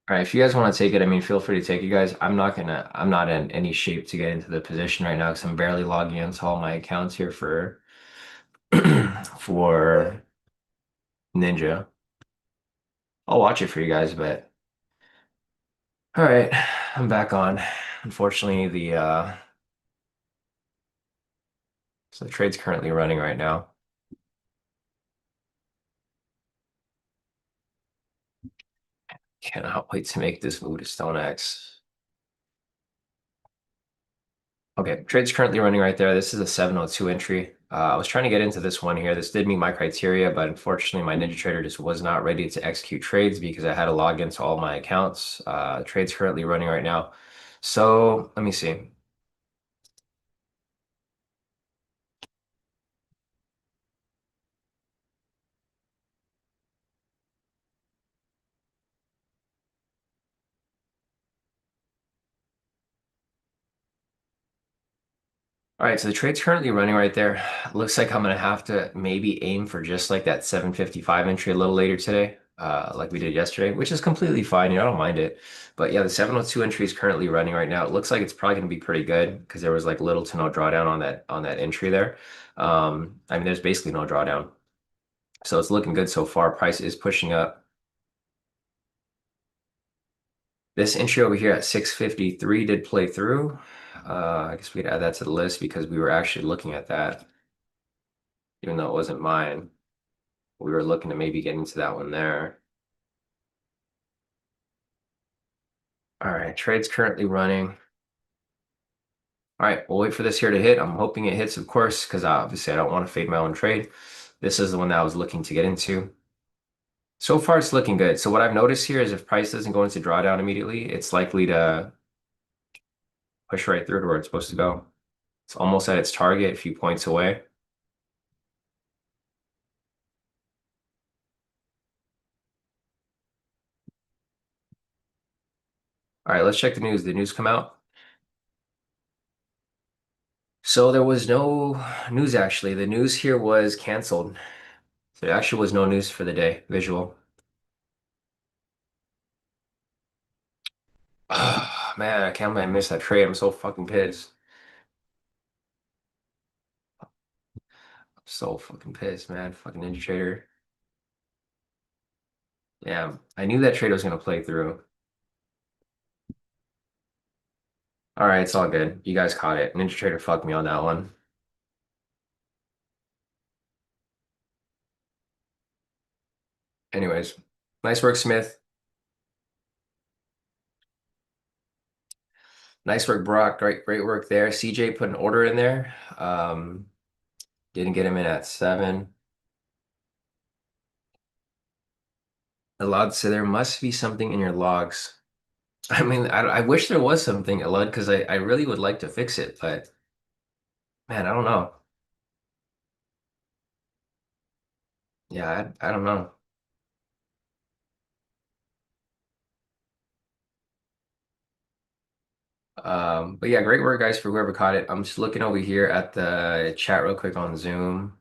All right, if you guys want to take it, I mean, feel free to take it, guys. I'm not in any shape to get into the position right now because I'm barely logging into all my accounts here for for Ninja. I'll watch it for you guys, but all right, I'm back on. Unfortunately, so the trade's currently running right now. Cannot wait to make this move to Stone X. Okay, trade's currently running right there. This is a 702 entry. I was trying to get into this one here. This did meet my criteria, but unfortunately, my Ninja Trader just was not ready to execute trades because I had to log into all my accounts. Trade's currently running right now. So let me see. All right, so the trade's currently running right there. Looks like I'm gonna have to maybe aim for just like that 755 entry a little later today, like we did yesterday, which is completely fine. I don't mind it. But yeah, the 702 entry is currently running right now. It looks like it's probably gonna be pretty good because there was like little to no drawdown on that entry there. I mean, there's basically no drawdown, so it's looking good so far. Price is pushing up. This entry over here at 653 did play through. I guess we could add that to the list because we were actually looking at that, even though it wasn't mine. We were looking to maybe get into that one there. All right, trade's currently running. All right, we'll wait for this here to hit. I'm hoping it hits, of course, because obviously I don't want to fade my own trade. This is the one that I was looking to get into. So far, it's looking good. So what I've noticed here is if price doesn't go into drawdown immediately, it's likely to push right through to where it's supposed to go. It's almost at its target, a few points away. All right, let's check the news. Did news come out? So there was no news actually. The news here was canceled. So there actually was no news for the day, visual. Man, I can't believe I missed that trade. I'm so fucking pissed. So fucking pissed, man. Fucking Ninja Trader. Yeah, I knew that trade was gonna play through. All right, it's all good. You guys caught it. Ninja Trader fucked me on that one. Anyways, nice work, Smith. Nice work, Brock. Great work there. CJ put an order in there. Didn't get him in at 7. Alad, so there must be something in your logs. I mean, I wish there was something, Alad, because I really would like to fix it, but man, I don't know. Yeah, I don't know. But yeah, great work, guys, for whoever caught it. I'm just looking over here at the chat real quick on Zoom.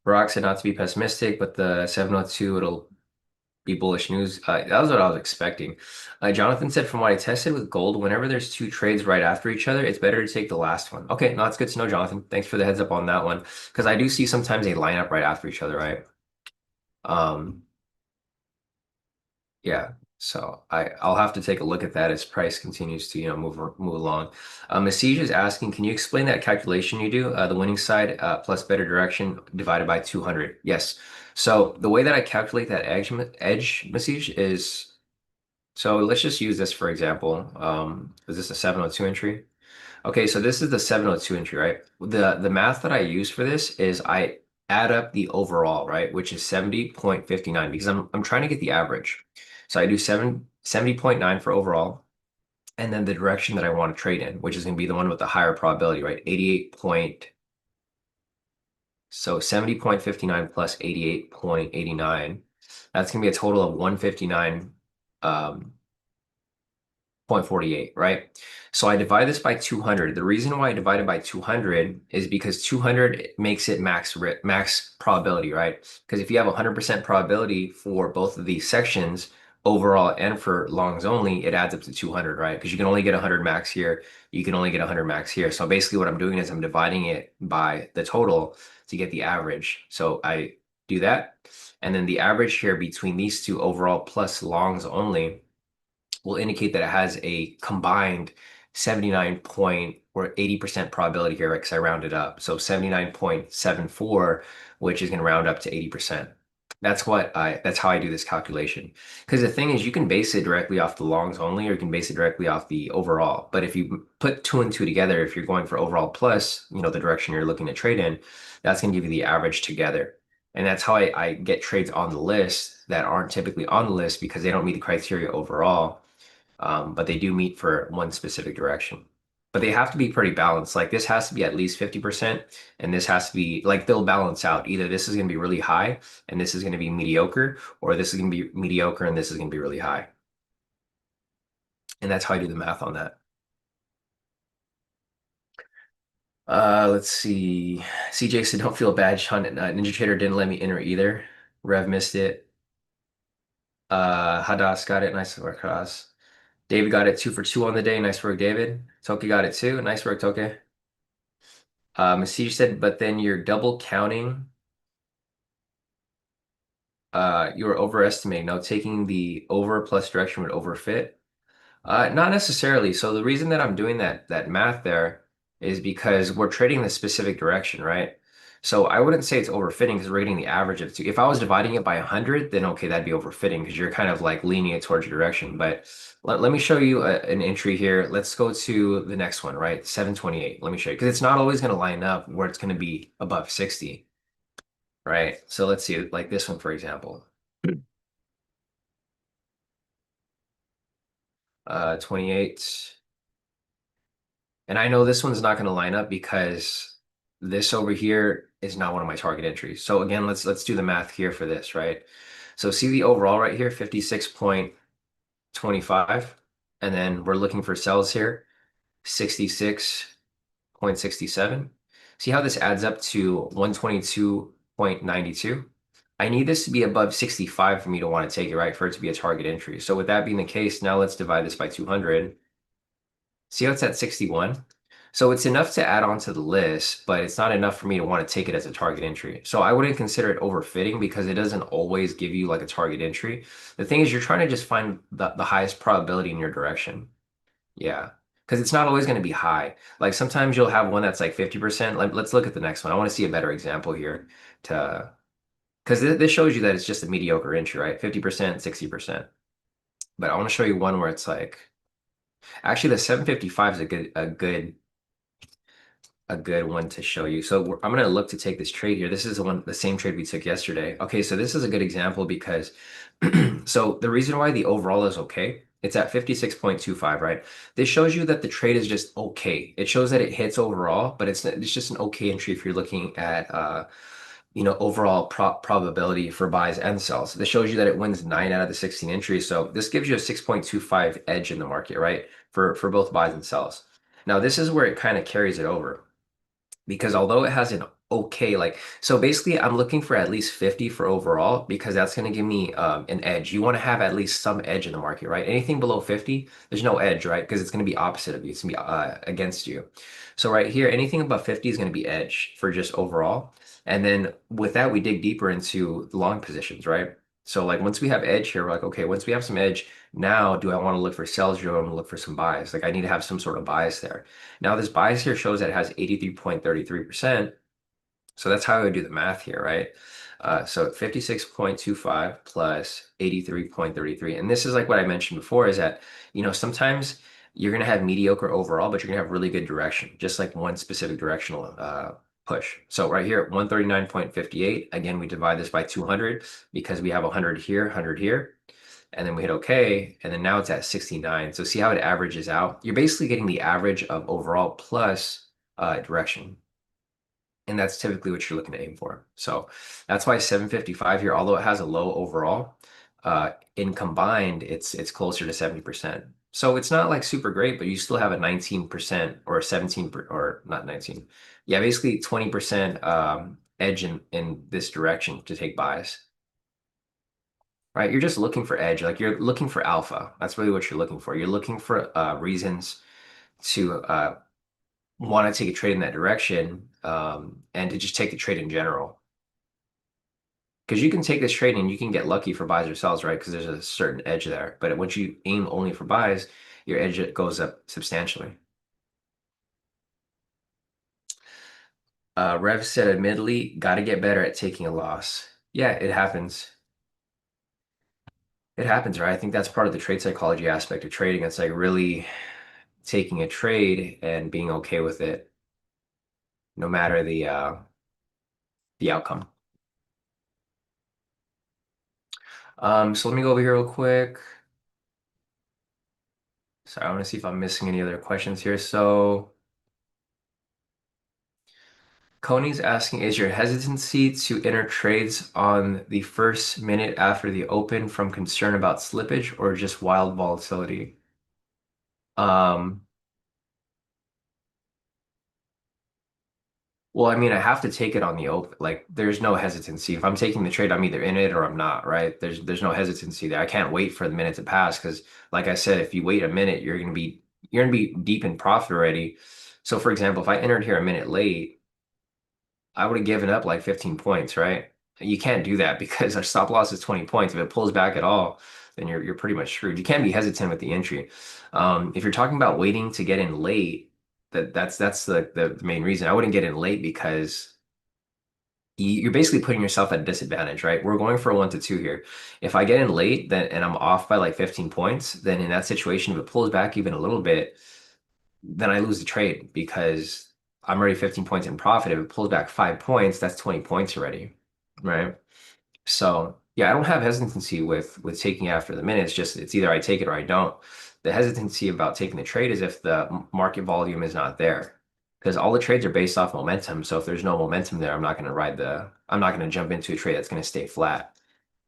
Brock said not to be pessimistic, but the 702, it'll be bullish news. That was what I was expecting. Jonathan said, from what I tested with gold, whenever there's two trades right after each other, it's better to take the last one. Okay, no, that's good to know, Jonathan. Thanks for the heads up on that one. Because I do see sometimes they line up right after each other, right? Um, Yeah, so I'll have to take a look at that as price continues to move along. Masij is asking, can you explain that calculation you do? The winning side plus better direction divided by 200. Yes. So the way that I calculate that edge Masij is, so let's just use this for example. Is this a 702 entry? Okay, so this is the 702 entry, right? The math that I use for this is I add up the overall, right, which is 70.59 because I'm trying to get the average. So I do 70.9 for overall, and then the direction that I want to trade in, which is going to be the one with the higher probability, right? 88 point, so 70.59 plus 88.89. That's going to be a total of 159 um, 0.48, right? So I divide this by 200. The reason why I divide it by 200 is because 200 makes it max probability, right? Because if you have 100% probability for both of these sections, overall and for longs only, it adds up to 200, right? Because you can only get 100 max here, you can only get 100 max here. So basically what I'm doing is I'm dividing it by the total to get the average. So I do that. And then the average here between these two overall plus longs only will indicate that it has a combined 79 point or 80% probability here, right? Because I rounded up. So 79.74, which is going to round up to 80%. That's how I do this calculation. Because the thing is, you can base it directly off the longs only, or you can base it directly off the overall. But if you put two and two together, if you're going for overall plus, the direction you're looking to trade in, that's going to give you the average together. And that's how I get trades on the list that aren't typically on the list because they don't meet the criteria overall, but they do meet for one specific direction. But they have to be pretty balanced. Like this has to be at least 50%, and this has to be like they'll balance out. Either this is going to be really high and this is going to be mediocre, or this is going to be mediocre and this is going to be really high. And that's how I do the math on that. Let's see. CJ said, don't feel bad, Sean. Ninja Trader didn't let me enter either. Rev missed it. Hadas got it. Nice work, Hadas. David got it 2 for 2 on the day. Nice work, David. Toke got it too. Nice work, Toke. Masij said, but then you're double counting. You're overestimating. Now, taking the over plus direction would overfit. Not necessarily. So the reason that I'm doing that math there is because we're trading the specific direction, right? So I wouldn't say it's overfitting because we're getting the average of two. If I was dividing it by 100, then okay, that'd be overfitting because you're kind of like leaning it towards your direction. But let me show you an entry here. Let's go to the next one, right? 728. Let me show you because it's not always going to line up where it's going to be above 60, right? So let's see, like this one, for example. 28. And I know this one's not going to line up because this over here is not one of my target entries. So again, let's do the math here for this, right? So see the overall right here, 56.25. And then we're looking for sells here, 66.67. See how this adds up to 122.92? I need this to be above 65 for me to want to take it, right? For it to be a target entry. So with that being the case, now let's divide this by 200. See how it's at 61? So it's enough to add on to the list, but it's not enough for me to want to take it as a target entry. So I wouldn't consider it overfitting because it doesn't always give you like a target entry. The thing is, you're trying to just find the highest probability in your direction. Yeah. Because it's not always going to be high. Like sometimes you'll have one that's like 50%. Like, let's look at the next one. I want to see a better example here to because this shows you that it's just a mediocre entry, right? 50%, 60%. But I want to show you one where it's like actually the 755 is a good one to show you. So I'm going to look to take this trade here. This is the same trade we took yesterday. Okay, so this is a good example because so the reason why the overall is okay, it's at 56.25, right? This shows you that the trade is just okay. It shows that it hits overall, but it's just an okay entry if you're looking at overall probability for buys and sells. This shows you that it wins 9 out of the 16 entries. So this gives you a 6.25 edge in the market, right? For both buys and sells. Now this is where it kind of carries it over because although it has an okay so basically I'm looking for at least 50 for overall because that's going to give me an edge. You want to have at least some edge in the market, right? Anything below 50 there's no edge, right? Because it's going to be opposite of you. It's going to be against you. So right here anything above 50 is going to be edge for just overall, and then with that we dig deeper into the long positions, right? So like once we have edge here, we're like, okay, once we have some edge, now do I want to look for sells or do I want to look for some buys? Like I need to have some sort of bias there. Now this bias here shows that it has 83.33%. So that's how I would do the math here, right? So 56.25 plus 83.33. And this is like what I mentioned before is that, sometimes you're going to have mediocre overall, but you're going to have really good direction, just like one specific directional push. So right here, 139.58. Again, we divide this by 200 because we have 100 here, 100 here. And then we hit OK, and then now it's at 69. So see how it averages out? You're basically getting the average of overall plus direction. And that's typically what you're looking to aim for. So that's why 755 here, although it has a low overall, in combined, it's closer to 70%. So it's not like super great, but you still have a 19% or 17 or not 19. Yeah, basically 20% edge in this direction to take buys. Right? You're just looking for edge, like you're looking for alpha. That's really what you're looking for. You're looking for reasons to want to take a trade in that direction, and to just take the trade in general. Because you can take this trade and you can get lucky for buys or sells, right? Because there's a certain edge there. But once you aim only for buys, your edge goes up substantially. Rev said, admittedly, got to get better at taking a loss. Yeah, it happens. It happens, right? I think that's part of the trade psychology aspect of trading. It's like really taking a trade and being okay with it, no matter the outcome. So let me go over here real quick. Sorry, I want to see if I'm missing any other questions here. So Coney's asking, is your hesitancy to enter trades on the first minute after the open from concern about slippage or just wild volatility? Um, well, I mean, I have to take it on the open. Like, there's no hesitancy. If I'm taking the trade, I'm either in it or I'm not, right? There's no hesitancy there. I can't wait for the minute to pass because, like I said, if you wait a minute, you're gonna be deep in profit already. So, for example, if I entered here a minute late, I would have given up like 15 points, right? You can't do that because our stop loss is 20 points. If it pulls back at all, then you're pretty much screwed. You can't be hesitant with the entry. If you're talking about waiting to get in late, that's the main reason. I wouldn't get in late because you're basically putting yourself at a disadvantage, right? We're going for a 1 to 2 here. If I get in late, then and I'm off by like 15 points, then in that situation, if it pulls back even a little bit, then I lose the trade because I'm already 15 points in profit. If it pulls back 5 points, that's 20 points already, right? So yeah, I don't have hesitancy with taking after the minute. It's just it's either I take it or I don't. The hesitancy about taking the trade is if the market volume is not there. Because all the trades are based off momentum. So if there's no momentum there, I'm not going to jump into a trade that's going to stay flat.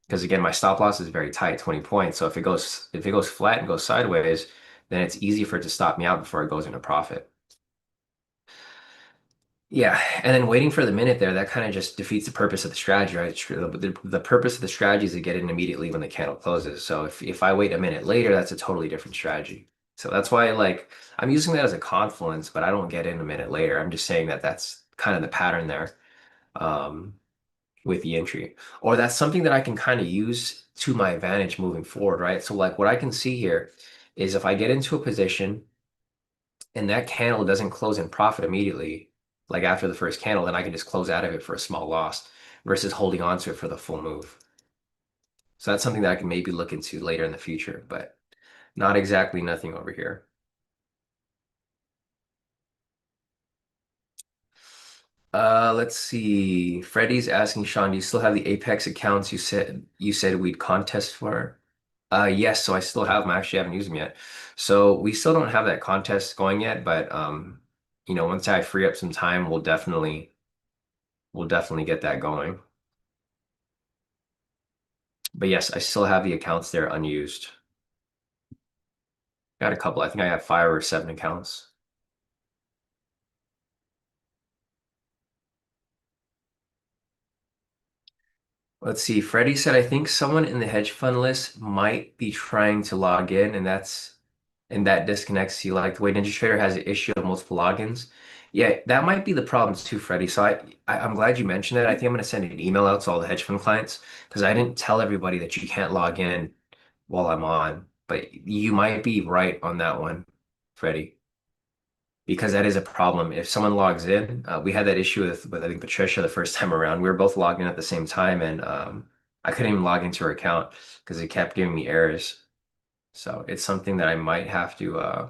Because again, my stop loss is very tight, 20 points. So if it goes flat and goes sideways, then it's easy for it to stop me out before it goes into profit. Yeah, and then waiting for the minute there, that kind of just defeats the purpose of the strategy, right? The purpose of the strategy is to get in immediately when the candle closes. So if I wait a minute later, that's a totally different strategy. So that's why like I'm using that as a confluence, but I don't get in a minute later. I'm just saying that that's kind of the pattern there um, with the entry, or that's something that I can kind of use to my advantage moving forward, right? So like what I can see here is if I get into a position and that candle doesn't close in profit immediately, like after the first candle, then I can just close out of it for a small loss versus holding on to it for the full move. So that's something that I can maybe look into later in the future, but not exactly nothing over here. Let's see. Freddie's asking Sean, do you still have the Apex accounts you said we'd contest for? Yes, so I still have them. I actually haven't used them yet. So we still don't have that contest going yet, but once I free up some time, we'll definitely get that going. But yes, I still have the accounts there unused. Got a couple. I think I have 5 or 7 accounts. Let's see. Freddie said, I think someone in the hedge fund list might be trying to log in, and that disconnects you. Like the way NinjaTrader has an issue of multiple logins. Yeah, that might be the problem too, Freddie. So I'm glad you mentioned that. I think I'm going to send an email out to all the hedge fund clients because I didn't tell everybody that you can't log in while I'm on. But you might be right on that one, Freddie. Because that is a problem. If someone logs in, we had that issue with I think Patricia the first time around. We were both logged in at the same time, and I couldn't even log into her account because it kept giving me errors. So it's something that I might have to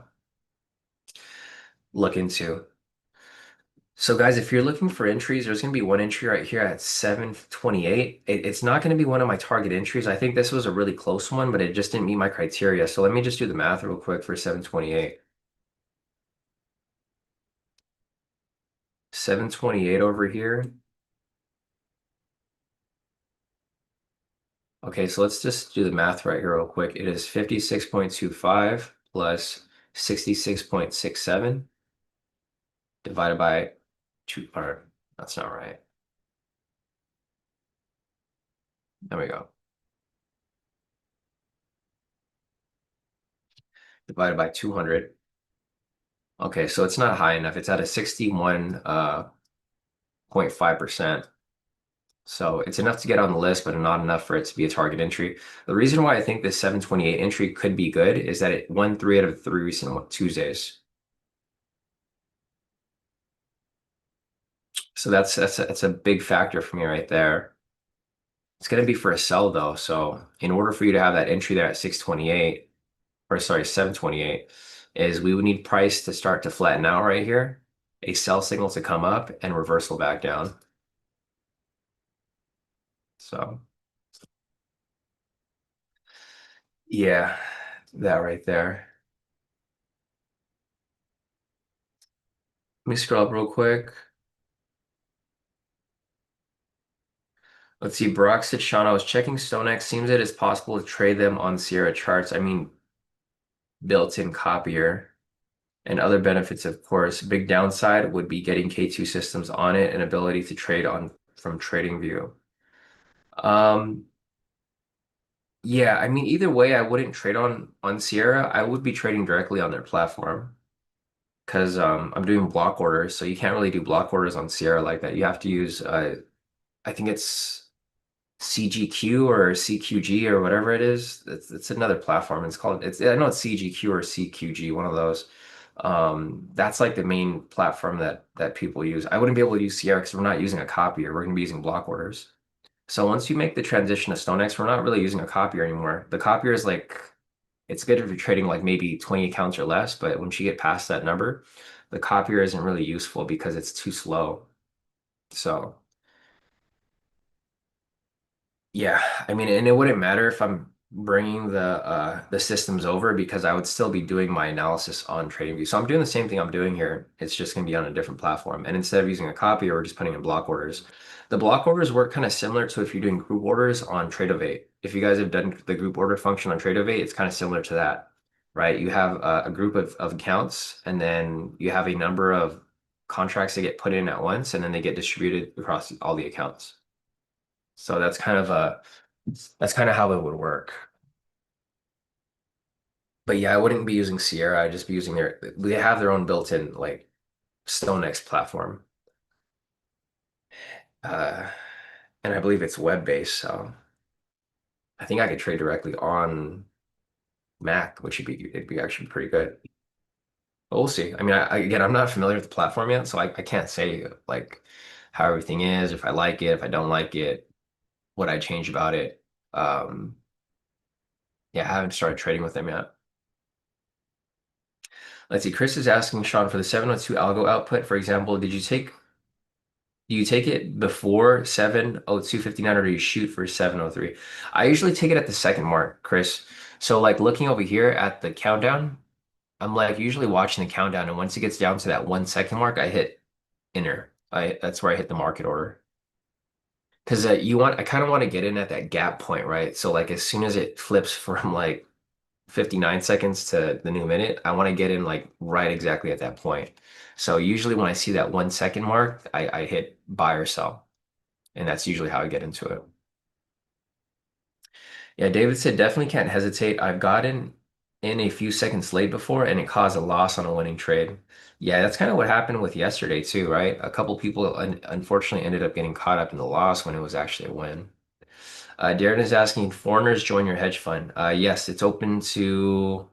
look into. So guys, if you're looking for entries, there's going to be one entry right here at 728. It's not going to be one of my target entries. I think this was a really close one, but it just didn't meet my criteria. So let me just do the math real quick for 728. 728 over here. Okay, so let's just do the math right here real quick. It is 56.25 plus 66.67 divided by 2, or that's not right. There we go. Divided by 200. Okay, so it's not high enough. It's at a 61.5%. So it's enough to get on the list, but not enough for it to be a target entry. The reason why I think this 728 entry could be good is that it won 3 out of 3 recent Tuesdays. So that's a big factor for me right there. It's going to be for a sell though. So in order for you to have that entry there at 628, or sorry, 728, is we would need price to start to flatten out right here, a sell signal to come up and reversal back down. So yeah, that right there. Let me scroll up real quick. Let's see, Brock said, Sean, I was checking StoneX. Seems it is possible to trade them on Sierra charts. I mean, built-in copier. And other benefits, of course, big downside would be getting K2 systems on it and ability to trade on from TradingView. Um, yeah, I mean, either way, I wouldn't trade on Sierra. I would be trading directly on their platform because I'm doing block orders, so you can't really do block orders on Sierra like that. You have to use I think it's CGQ or CQG or whatever it is. It's another platform. I know it's CGQ or CQG, one of those. That's like the main platform that people use. I wouldn't be able to use Sierra because we're not using a copier. We're going to be using block orders. So once you make the transition to StoneX, we're not really using a copier anymore. The copier is like it's good if you're trading like maybe 20 accounts or less, but once you get past that number, the copier isn't really useful because it's too slow. So yeah, I mean, and it wouldn't matter if I'm bringing the systems over because I would still be doing my analysis on TradingView. So I'm doing the same thing I'm doing here. It's just going to be on a different platform. And instead of using a copy, we're just putting in block orders. The block orders work kind of similar to if you're doing group orders on Tradeovate. If you guys have done the group order function on Tradeovate, it's kind of similar to that, right? You have a group of accounts, and then you have a number of contracts that get put in at once, and then they get distributed across all the accounts. So that's kind of how it would work. But yeah, I wouldn't be using Sierra. I'd just be using they have their own built-in like StoneX platform. Uh, and I believe it's web-based, so I think I could trade directly on Mac, which it'd be actually pretty good. But we'll see. I mean, again, I'm not familiar with the platform yet, so I can't say like how everything is, if I like it, if I don't like it, what I change about it. Um, yeah, I haven't started trading with them yet. Let's see. Chris is asking Sean for the 702 algo output, for example, do you take it before 702.59 or do you shoot for 703? I usually take it at the second mark, Chris. So like looking over here at the countdown, I'm like usually watching the countdown, and once it gets down to that 1 second mark, I hit enter. I That's where I hit the market order. Because I kind of want to get in at that gap point, right? So like as soon as it flips from like 59 seconds to the new minute, I want to get in like right exactly at that point. So usually when I see that 1 second mark, I hit buy or sell. And that's usually how I get into it. Yeah, David said definitely can't hesitate. I've gotten in a few seconds late before and it caused a loss on a winning trade. Yeah, that's kind of what happened with yesterday too, right? A couple people unfortunately ended up getting caught up in the loss when it was actually a win. Darren is asking, foreigners join your hedge fund. Yes, it's open to.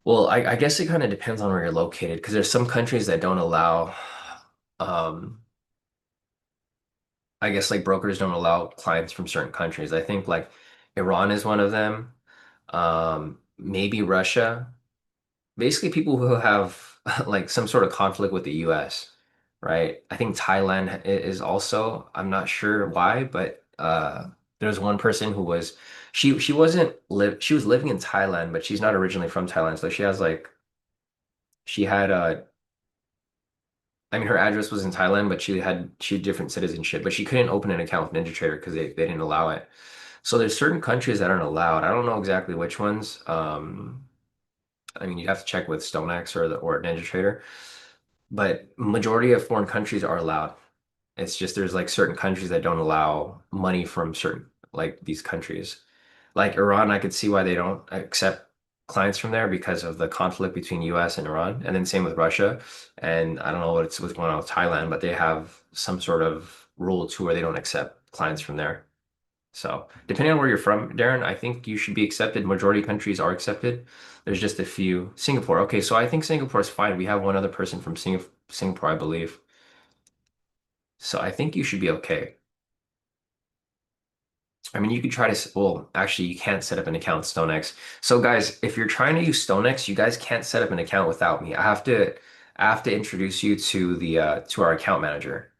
Well, I guess it kind of depends on where you're located because there's some countries that don't allow, um, I guess like brokers don't allow clients from certain countries. I think like Iran is one of them, maybe Russia. Basically, people who have like some sort of conflict with the US, right? I think Thailand is also, I'm not sure why, but there's one person who was, she wasn't live, she was living in Thailand, but she's not originally from Thailand. So she has like, she had I mean, her address was in Thailand, but she had different citizenship, but she couldn't open an account with NinjaTrader because they didn't allow it. So there's certain countries that aren't allowed. I don't know exactly which ones. I mean, you'd have to check with StoneX or NinjaTrader, but majority of foreign countries are allowed. It's just there's like certain countries that don't allow money from certain like these countries. Like Iran, I could see why they don't accept clients from there because of the conflict between US and Iran. And then same with Russia. And I don't know what's going on with Thailand, but they have some sort of rule too where they don't accept clients from there. So depending on where you're from, Darren, I think you should be accepted. Majority countries are accepted. There's just a few. Singapore. Okay, so I think Singapore is fine. We have one other person from Singapore, I believe. So I think you should be okay. I mean, you could try to, well, actually, you can't set up an account with StoneX. So, guys, if you're trying to use StoneX, you guys can't set up an account without me. I have to introduce you to the to our account manager.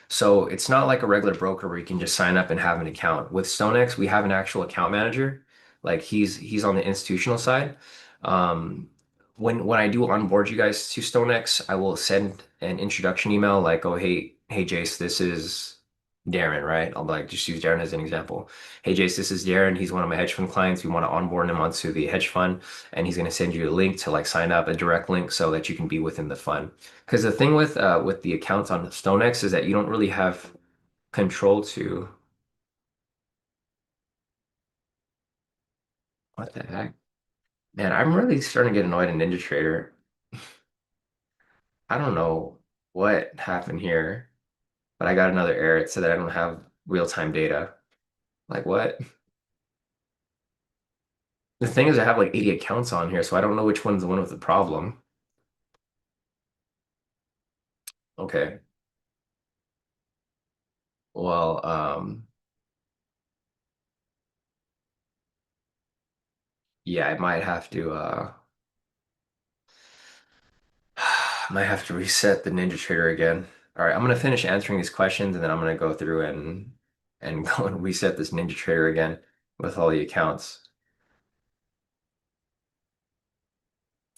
So it's not like a regular broker where you can just sign up and have an account. With StoneX, we have an actual account manager. Like he's on the institutional side. Um, when I do onboard you guys to StoneX, I will send an introduction email like, oh hey Jace, this is Darren, right? I'll like just use Darren as an example. Hey Jace, this is Darren. He's one of my hedge fund clients. We want to onboard him onto the hedge fund, and he's going to send you a link to like sign up, a direct link so that you can be within the fund. Because the thing with the accounts on StoneX is that you don't really have control to what the heck? Man, I'm really starting to get annoyed in NinjaTrader. I don't know what happened here, but I got another error. It said that I don't have real-time data. Like what? The thing is, I have like 80 accounts on here, so I don't know which one's the one with the problem. Okay. Well, yeah, I might have to might have to reset the Ninja Trader again. All right, I'm gonna finish answering these questions and then I'm gonna go through and go and reset this Ninja Trader again with all the accounts.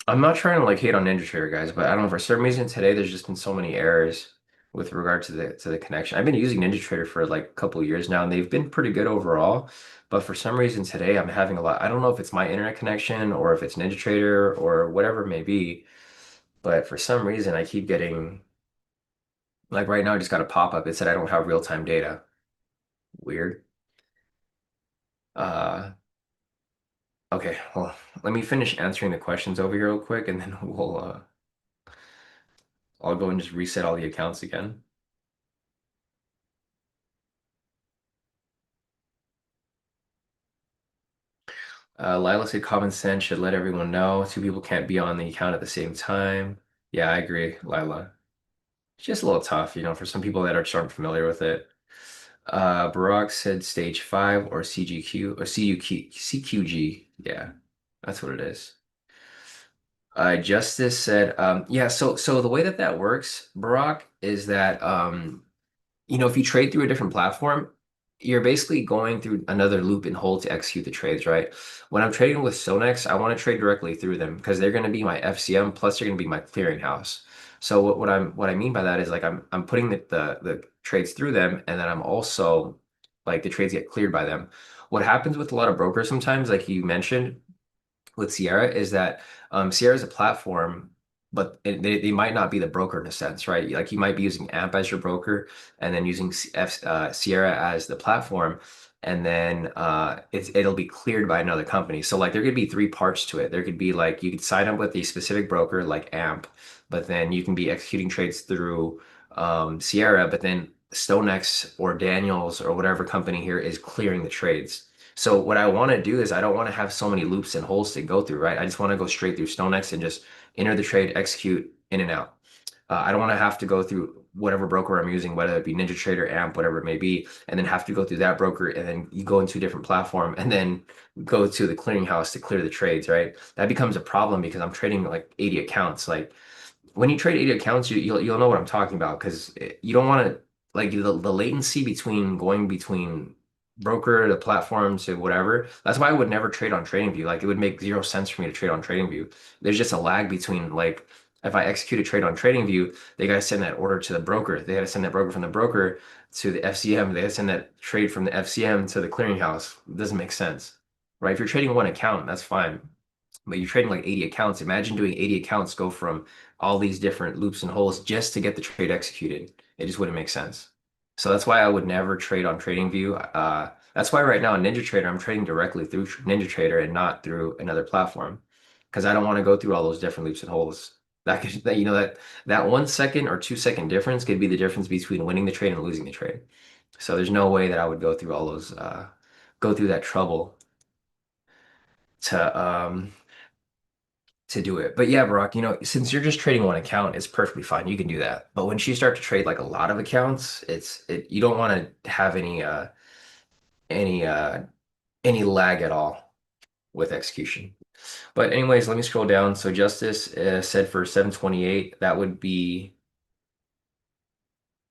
I'm not trying to like hate on Ninja Trader guys, but I don't know for some reason today there's just been so many errors with regard to the connection. I've been using Ninja Trader for like a couple of years now and they've been pretty good overall, but for some reason today I'm having a lot. I don't know if it's my internet connection or if it's Ninja Trader or whatever it may be, but for some reason I keep getting like right now I just got a pop-up. It said I don't have real-time data. Weird. Uh okay, well, let me finish answering the questions over here real quick and then I'll go and just reset all the accounts again. Lila said common sense should let everyone know two people can't be on the account at the same time. Yeah, I agree, Lila. It's just a little tough, you know, for some people that aren't familiar with it. Barack said stage 5 or CGQ or CQG. Yeah, that's what it is. Justice said, yeah, so the way that that works, Barack, is that you know, if you trade through a different platform, you're basically going through another loop and hold to execute the trades, right? When I'm trading with Sonex, I want to trade directly through them because they're going to be my FCM plus they're going to be my clearinghouse. So what I mean by that is like I'm putting the trades through them and then I'm also like the trades get cleared by them. What happens with a lot of brokers sometimes, like you mentioned, with Sierra is that Sierra is a platform, but they might not be the broker in a sense, right? Like you might be using AMP as your broker and then using Sierra as the platform, and then it'll be cleared by another company. So like there could be three parts to it. There could be like you could sign up with a specific broker like AMP, but then you can be executing trades through Sierra, but then StoneX or Daniels or whatever company here is clearing the trades. So what I want to do is I don't want to have so many loops and holes to go through, right? I just want to go straight through StoneX and just enter the trade, execute in and out. I don't want to have to go through whatever broker I'm using, whether it be NinjaTrader, AMP, whatever it may be, and then have to go through that broker and then you go into a different platform and then go to the clearinghouse to clear the trades, right? That becomes a problem because I'm trading like 80 accounts. Like when you trade 80 accounts, you'll know what I'm talking about because you don't want to like the latency between going between broker to platform to whatever. That's why I would never trade on TradingView. Like it would make zero sense for me to trade on TradingView. There's just a lag between like if I execute a trade on TradingView, they got to send that order to the broker. They got to send that broker from the broker to the FCM. They got to send that trade from the FCM to the clearinghouse. It doesn't make sense, right? If you're trading one account, that's fine. But you're trading like 80 accounts. Imagine doing 80 accounts go from all these different loops and holes just to get the trade executed. It just wouldn't make sense. So that's why I would never trade on TradingView. That's why right now in NinjaTrader, I'm trading directly through NinjaTrader and not through another platform because I don't want to go through all those different loops and holes. That could, that, you know, that 1 second or 2 second difference could be the difference between winning the trade and losing the trade. So there's no way that I would go through all those, go through that trouble to do it. But yeah, Brock, you know, since you're just trading one account, it's perfectly fine. You can do that. But once you start to trade like a lot of accounts, you don't want to have any uh any lag at all with execution. But anyways, let me scroll down. So Justice said for 728, that would be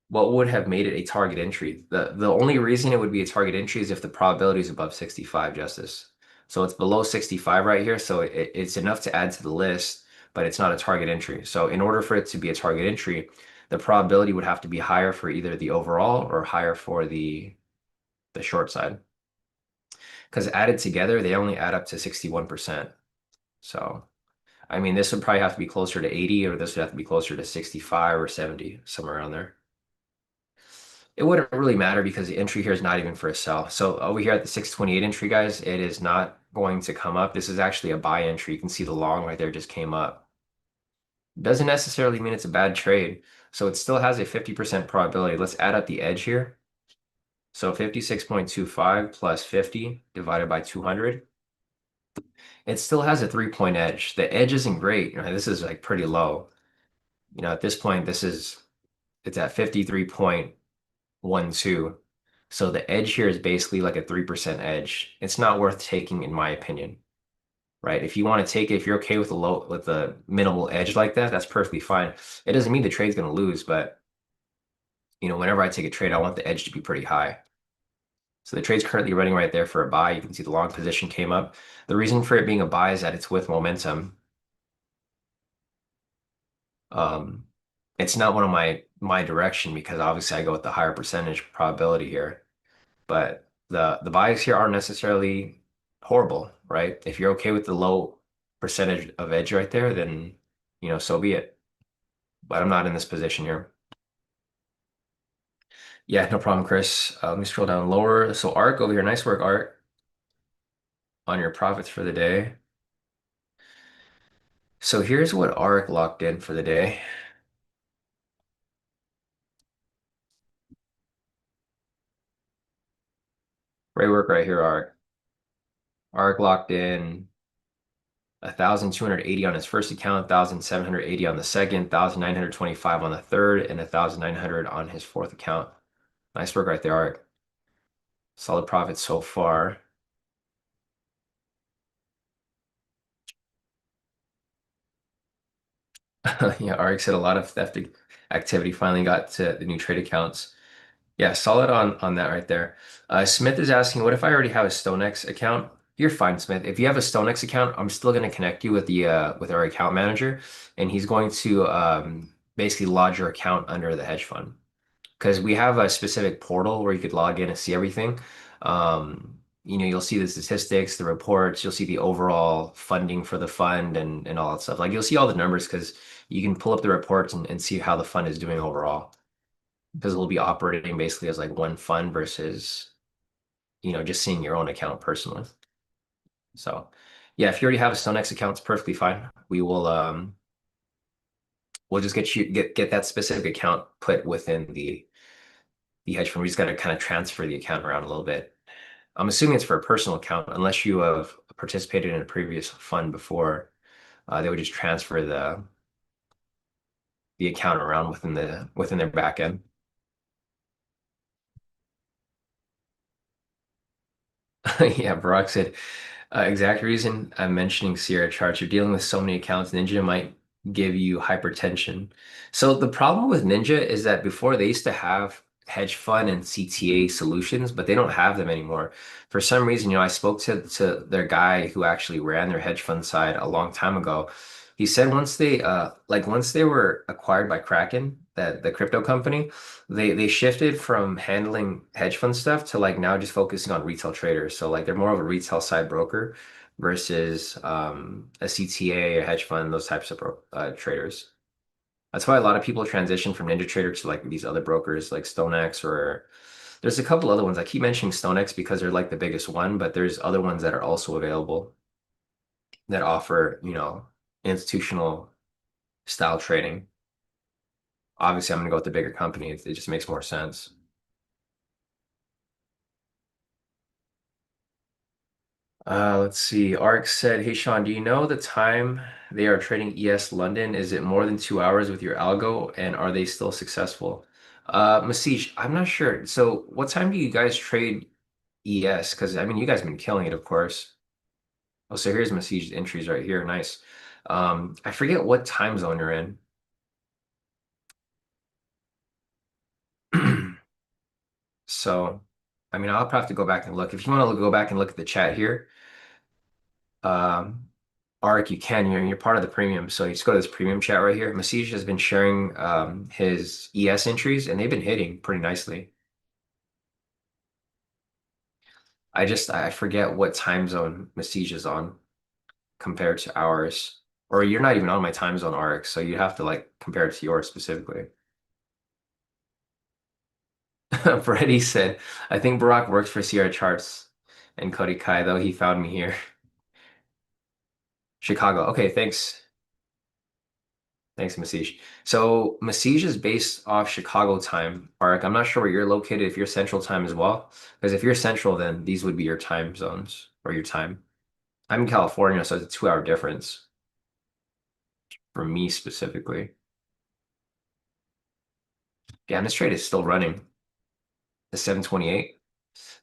what would have made it a target entry. The only reason it would be a target entry is if the probability is above 65, Justice. So it's below 65 right here, so it's enough to add to the list, but it's not a target entry. So in order for it to be a target entry, the probability would have to be higher for either the overall or higher for the short side. Because added together, they only add up to 61%. So I mean, this would probably have to be closer to 80, or this would have to be closer to 65 or 70, somewhere around there. It wouldn't really matter because the entry here is not even for a sell. So over here at the 628 entry, guys, it is not going to come up. This is actually a buy entry. You can see the long right there just came up. Doesn't necessarily mean it's a bad trade. So it still has a 50% probability. Let's add up the edge here. So 56.25 plus 50 divided by 200. It still has a 3 point edge. The edge isn't great. This is like pretty low. At this point, it's at 53.12. So the edge here is basically like a 3% edge. It's not worth taking, in my opinion, right? If you want to take it, if you're okay with a minimal edge like that, that's perfectly fine. It doesn't mean the trade's going to lose, but whenever I take a trade, I want the edge to be pretty high. So the trade's currently running right there for a buy. You can see the long position came up. The reason for it being a buy is that it's with momentum. Um, it's not one of my direction because obviously I go with the higher percentage probability here. But the buys here aren't necessarily horrible, right? If you're okay with the low percentage of edge right there, then so be it. But I'm not in this position here. Yeah, no problem, Chris. Let me scroll down lower. So Art over here, nice work, Art, on your profits for the day. So here's what ARC locked in for the day. Great work right here, ARC. ARC locked in 1,280 on his first account, 1,780 on the second, 1,925 on the third, and 1,900 on his fourth account. Nice work right there, ARC. Solid profit so far. Yeah, ARC said a lot of theft activity finally got to the new trade accounts. Yeah, solid on that right there. Smith is asking, what if I already have a StoneX account? You're fine, Smith. If you have a StoneX account, I'm still going to connect you with the with our account manager, and he's going to basically lodge your account under the hedge fund because we have a specific portal where you could log in and see everything. You'll see the statistics, the reports, you'll see the overall funding for the fund and all that stuff. Like you'll see all the numbers because you can pull up the reports and see how the fund is doing overall because we'll be operating basically as like one fund versus, just seeing your own account personally. So yeah, if you already have a StoneX account, it's perfectly fine. We'll just get that specific account put within the hedge fund. We just got to kind of transfer the account around a little bit. I'm assuming it's for a personal account, unless you have participated in a previous fund before. They would just transfer the account around within their back end. Yeah, Barack said, exact reason I'm mentioning Sierra charts. You're dealing with so many accounts, Ninja might give you hypertension. So the problem with Ninja is that before they used to have hedge fund and CTA solutions, but they don't have them anymore. For some reason, I spoke to their guy who actually ran their hedge fund side a long time ago. He said once they were acquired by Kraken, that the crypto company, they shifted from handling hedge fund stuff to like now just focusing on retail traders. So like they're more of a retail side broker versus a CTA, a hedge fund, those types of traders. That's why a lot of people transition from NinjaTrader to like these other brokers like StoneX or there's a couple other ones. I keep mentioning StoneX because they're like the biggest one, but there's other ones that are also available that offer, institutional style trading. Obviously, I'm going to go with the bigger company. It just makes more sense. Let's see. Ark said, "Hey Sean, do you know the time they are trading ES London? Is it more than 2 hours with your algo, and are they still successful?" Masij, I'm not sure. So, what time do you guys trade ES? Because I mean, you guys have been killing it, of course. Oh, so here's Masij's entries right here. Nice. I forget what time zone you're in. So, I mean, I'll probably have to go back and look. If you want to go back and look at the chat here. Um, Arik, you can. You're part of the premium, so you just go to this premium chat right here. Masij has been sharing his ES entries, and they've been hitting pretty nicely. I forget what time zone Masij is on compared to ours. Or you're not even on my time zone, Arik, so you have to like compare it to yours specifically. Freddie said, "I think Barack works for Sierra Charts and Kodi Kai, though he found me here, Chicago." Okay, thanks. Thanks, Masij. So Masij is based off Chicago time. Arik, I'm not sure where you're located, if you're Central time as well. Because if you're Central, then these would be your time zones or your time. I'm in California, so it's a 2 hour difference for me specifically. Yeah, and this trade is still running. The 728.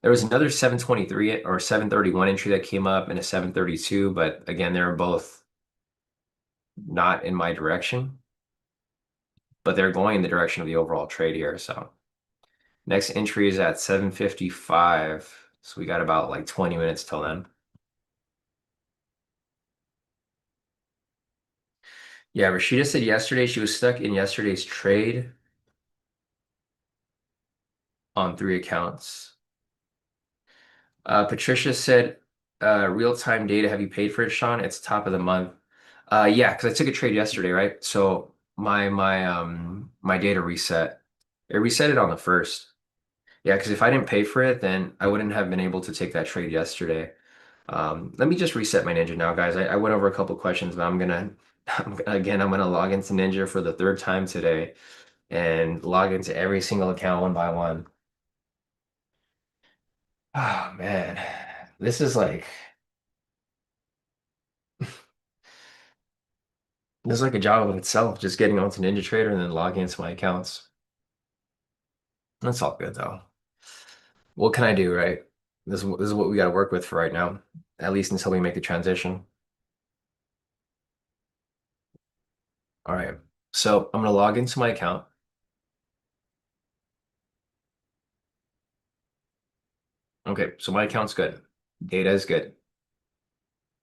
There was another 723 or 731 entry that came up and a 732, but again, they're both not in my direction, but they're going in the direction of the overall trade here. So next entry is at 7:55. So we got about like 20 minutes till then. Yeah, Rashida said yesterday she was stuck in yesterday's trade on 3 accounts. Patricia said, real-time data, have you paid for it, Sean? It's top of the month. Yeah, because I took a trade yesterday, right? So my data reset. It reset it on the first. Yeah, because if I didn't pay for it, then I wouldn't have been able to take that trade yesterday. Let me just reset my Ninja now, guys. I went over a couple questions, but I'm gonna log into Ninja for the third time today and log into every single account one by one. Oh man, this is like this is like a job of itself, just getting onto Ninja Trader and then logging into my accounts. That's all good though. What can I do, right? This is what we got to work with for right now, at least until we make the transition. All right. So I'm gonna log into my account. Okay, so my account's good. Data is good.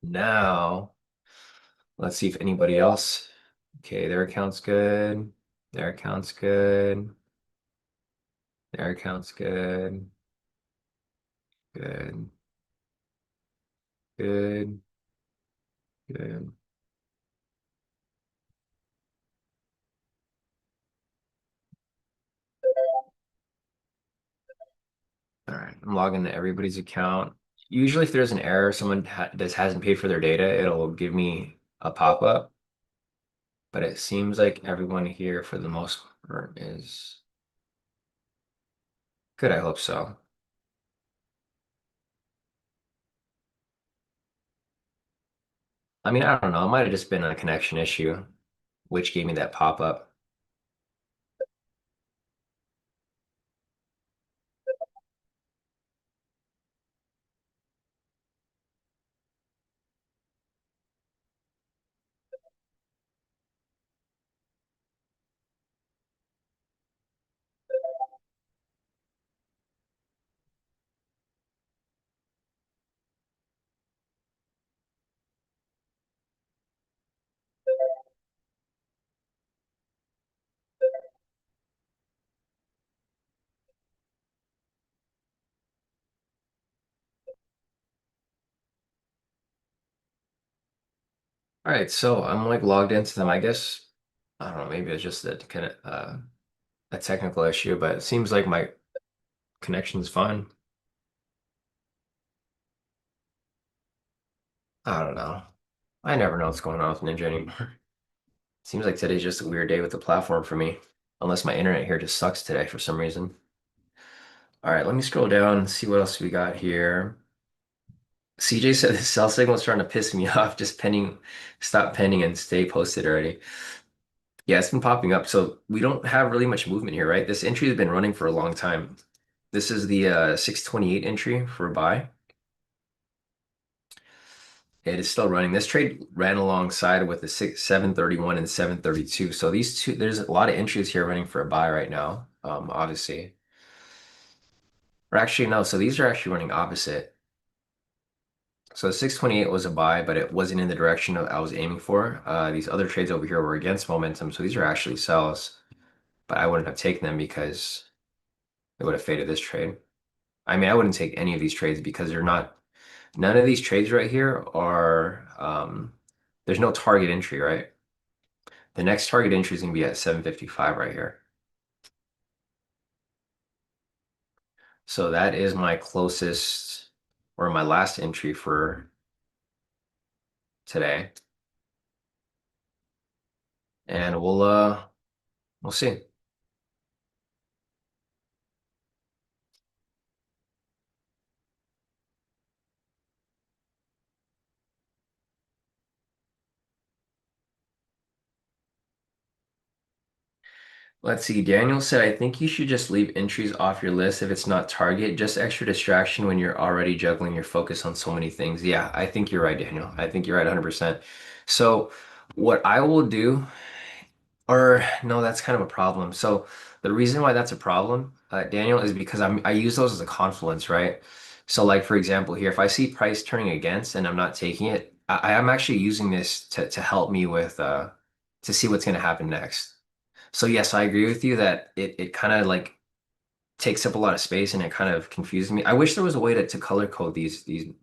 Now let's see if anybody else. Okay, their account's good. Their account's good. Their account's good. Good. Good. Good. All right, I'm logging to everybody's account. Usually, if there's an error, someone ha that hasn't paid for their data, it'll give me a pop-up. But it seems like everyone here, for the most part, is good. I hope so. I mean, I don't know. It might have just been a connection issue, which gave me that pop-up. All right, so I'm like logged into them. I guess I don't know. Maybe it's just a technical issue, but it seems like my connection's fine. I don't know. I never know what's going on with Ninja anymore. Seems like today's just a weird day with the platform for me, unless my internet here just sucks today for some reason. All right, let me scroll down and see what else we got here. CJ said the cell signal is trying to piss me off. Just pending, stop pending and stay posted already. Yeah, it's been popping up. So we don't have really much movement here, right? This entry has been running for a long time. This is the 628 entry for a buy. It is still running. This trade ran alongside with the 731 and 732. So these two, there's a lot of entries here running for a buy right now, obviously. Or actually, no. So these are actually running opposite. So 628 was a buy, but it wasn't in the direction I was aiming for. These other trades over here were against momentum. So these are actually sells, but I wouldn't have taken them because it would have faded this trade. I mean, I wouldn't take any of these trades because they're not, none of these trades right here are, there's no target entry, right? The next target entry is going to be at 755 right here. So that is my closest or my last entry for today. And we'll see. Let's see. Daniel said, I think you should just leave entries off your list if it's not target, just extra distraction when you're already juggling your focus on so many things. Yeah, I think you're right, Daniel. I think you're right 100%. So, what I will do, or no, that's kind of a problem. So, the reason why that's a problem, Daniel, is because I use those as a confluence, right? So, like for example, here, if I see price turning against and I'm not taking it, I am actually using this to help me with to see what's going to happen next. So yes, I agree with you that it kind of like takes up a lot of space and it kind of confuses me. I wish there was a way to color code these the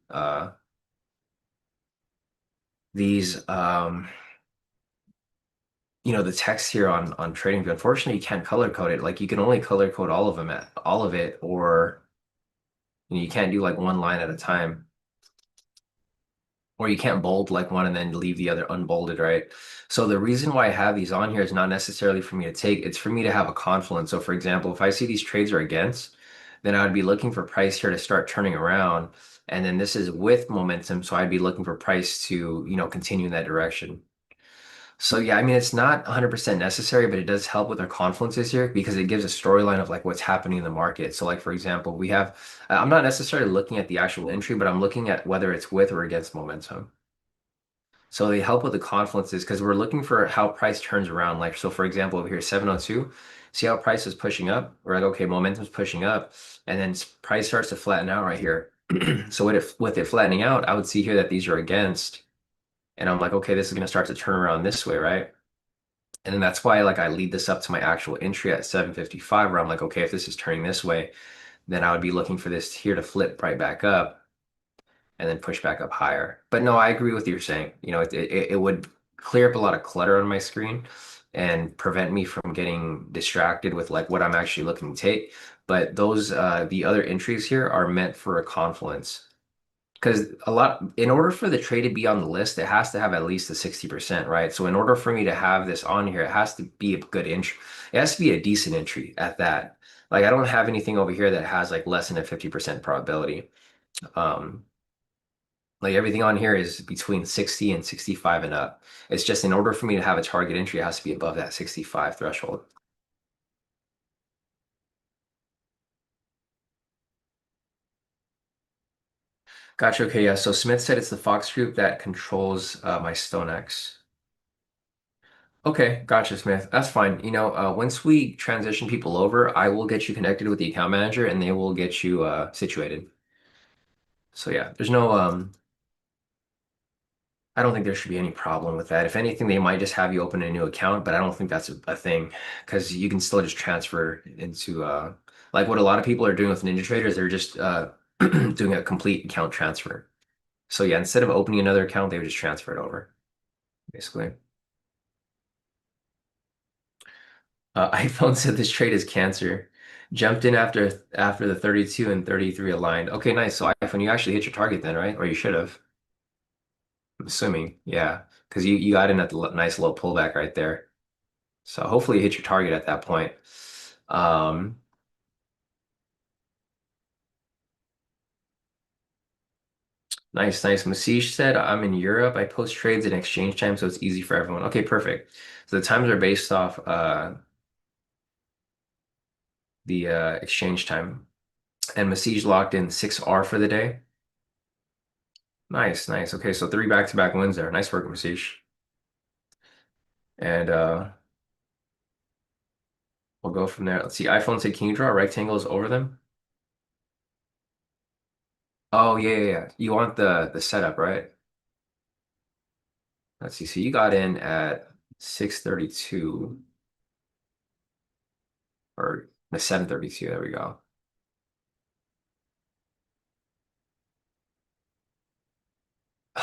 text here on TradingView. Unfortunately, you can't color code it. Like you can only color code all of them at all of it, or you can't do like one line at a time. Or you can't bold like one and then leave the other unbolded, right? So the reason why I have these on here is not necessarily for me to take, it's for me to have a confluence. So for example, if I see these trades are against, then I would be looking for price here to start turning around. And then this is with momentum, so I'd be looking for price to, continue in that direction. So yeah, I mean, it's not 100% necessary, but it does help with our confluences here because it gives a storyline of like what's happening in the market. So like for example, we have I'm not necessarily looking at the actual entry, but I'm looking at whether it's with or against momentum. So they help with the confluences because we're looking for how price turns around. Like, so for example, over here, 702, see how price is pushing up? We're like, okay, momentum's pushing up, and then price starts to flatten out right here. So with it flattening out, I would see here that these are against, and I'm like, okay, this is gonna start to turn around this way, right? And then that's why like I lead this up to my actual entry at 755, where I'm like, okay, if this is turning this way, then I would be looking for this here to flip right back up and then push back up higher. But no, I agree with you saying. It would clear up a lot of clutter on my screen and prevent me from getting distracted with like what I'm actually looking to take. But those the other entries here are meant for a confluence. Because in order for the trade to be on the list, it has to have at least a 60%, right? So in order for me to have this on here, it has to be a good entry. It has to be a decent entry at that. Like I don't have anything over here that has like less than a 50% probability. Um, like everything on here is between 60 and 65 and up. It's just in order for me to have a target entry, it has to be above that 65 threshold. Gotcha. Okay. Yeah. So Smith said it's the Fox group that controls my StoneX. Okay. Gotcha, Smith. That's fine. Once we transition people over, I will get you connected with the account manager and they will get you situated. So yeah, I don't think there should be any problem with that. If anything, they might just have you open a new account, but I don't think that's a thing because you can still just transfer into like what a lot of people are doing with Ninja Traders, they're just doing a complete account transfer. So yeah, instead of opening another account, they would just transfer it over, basically. iPhone said this trade is cancer. Jumped in after the 32 and 33 aligned. Okay, nice. So iPhone, you actually hit your target then, right? Or you should have. I'm assuming, yeah, because you got in at the nice low pullback right there. So hopefully you hit your target at that point. Um, nice, nice. Masish said, I'm in Europe. I post trades in exchange time, so it's easy for everyone. Okay, perfect. So the times are based off the exchange time. And Masish locked in 6R for the day. Nice, nice. Okay, so three back-to-back wins there. Nice work, Masish. And we'll go from there. Let's see. iPhone said, can you draw rectangles over them? Oh, yeah, yeah, yeah. You want the setup, right? Let's see. So you got in at 632 or the 732. There we go.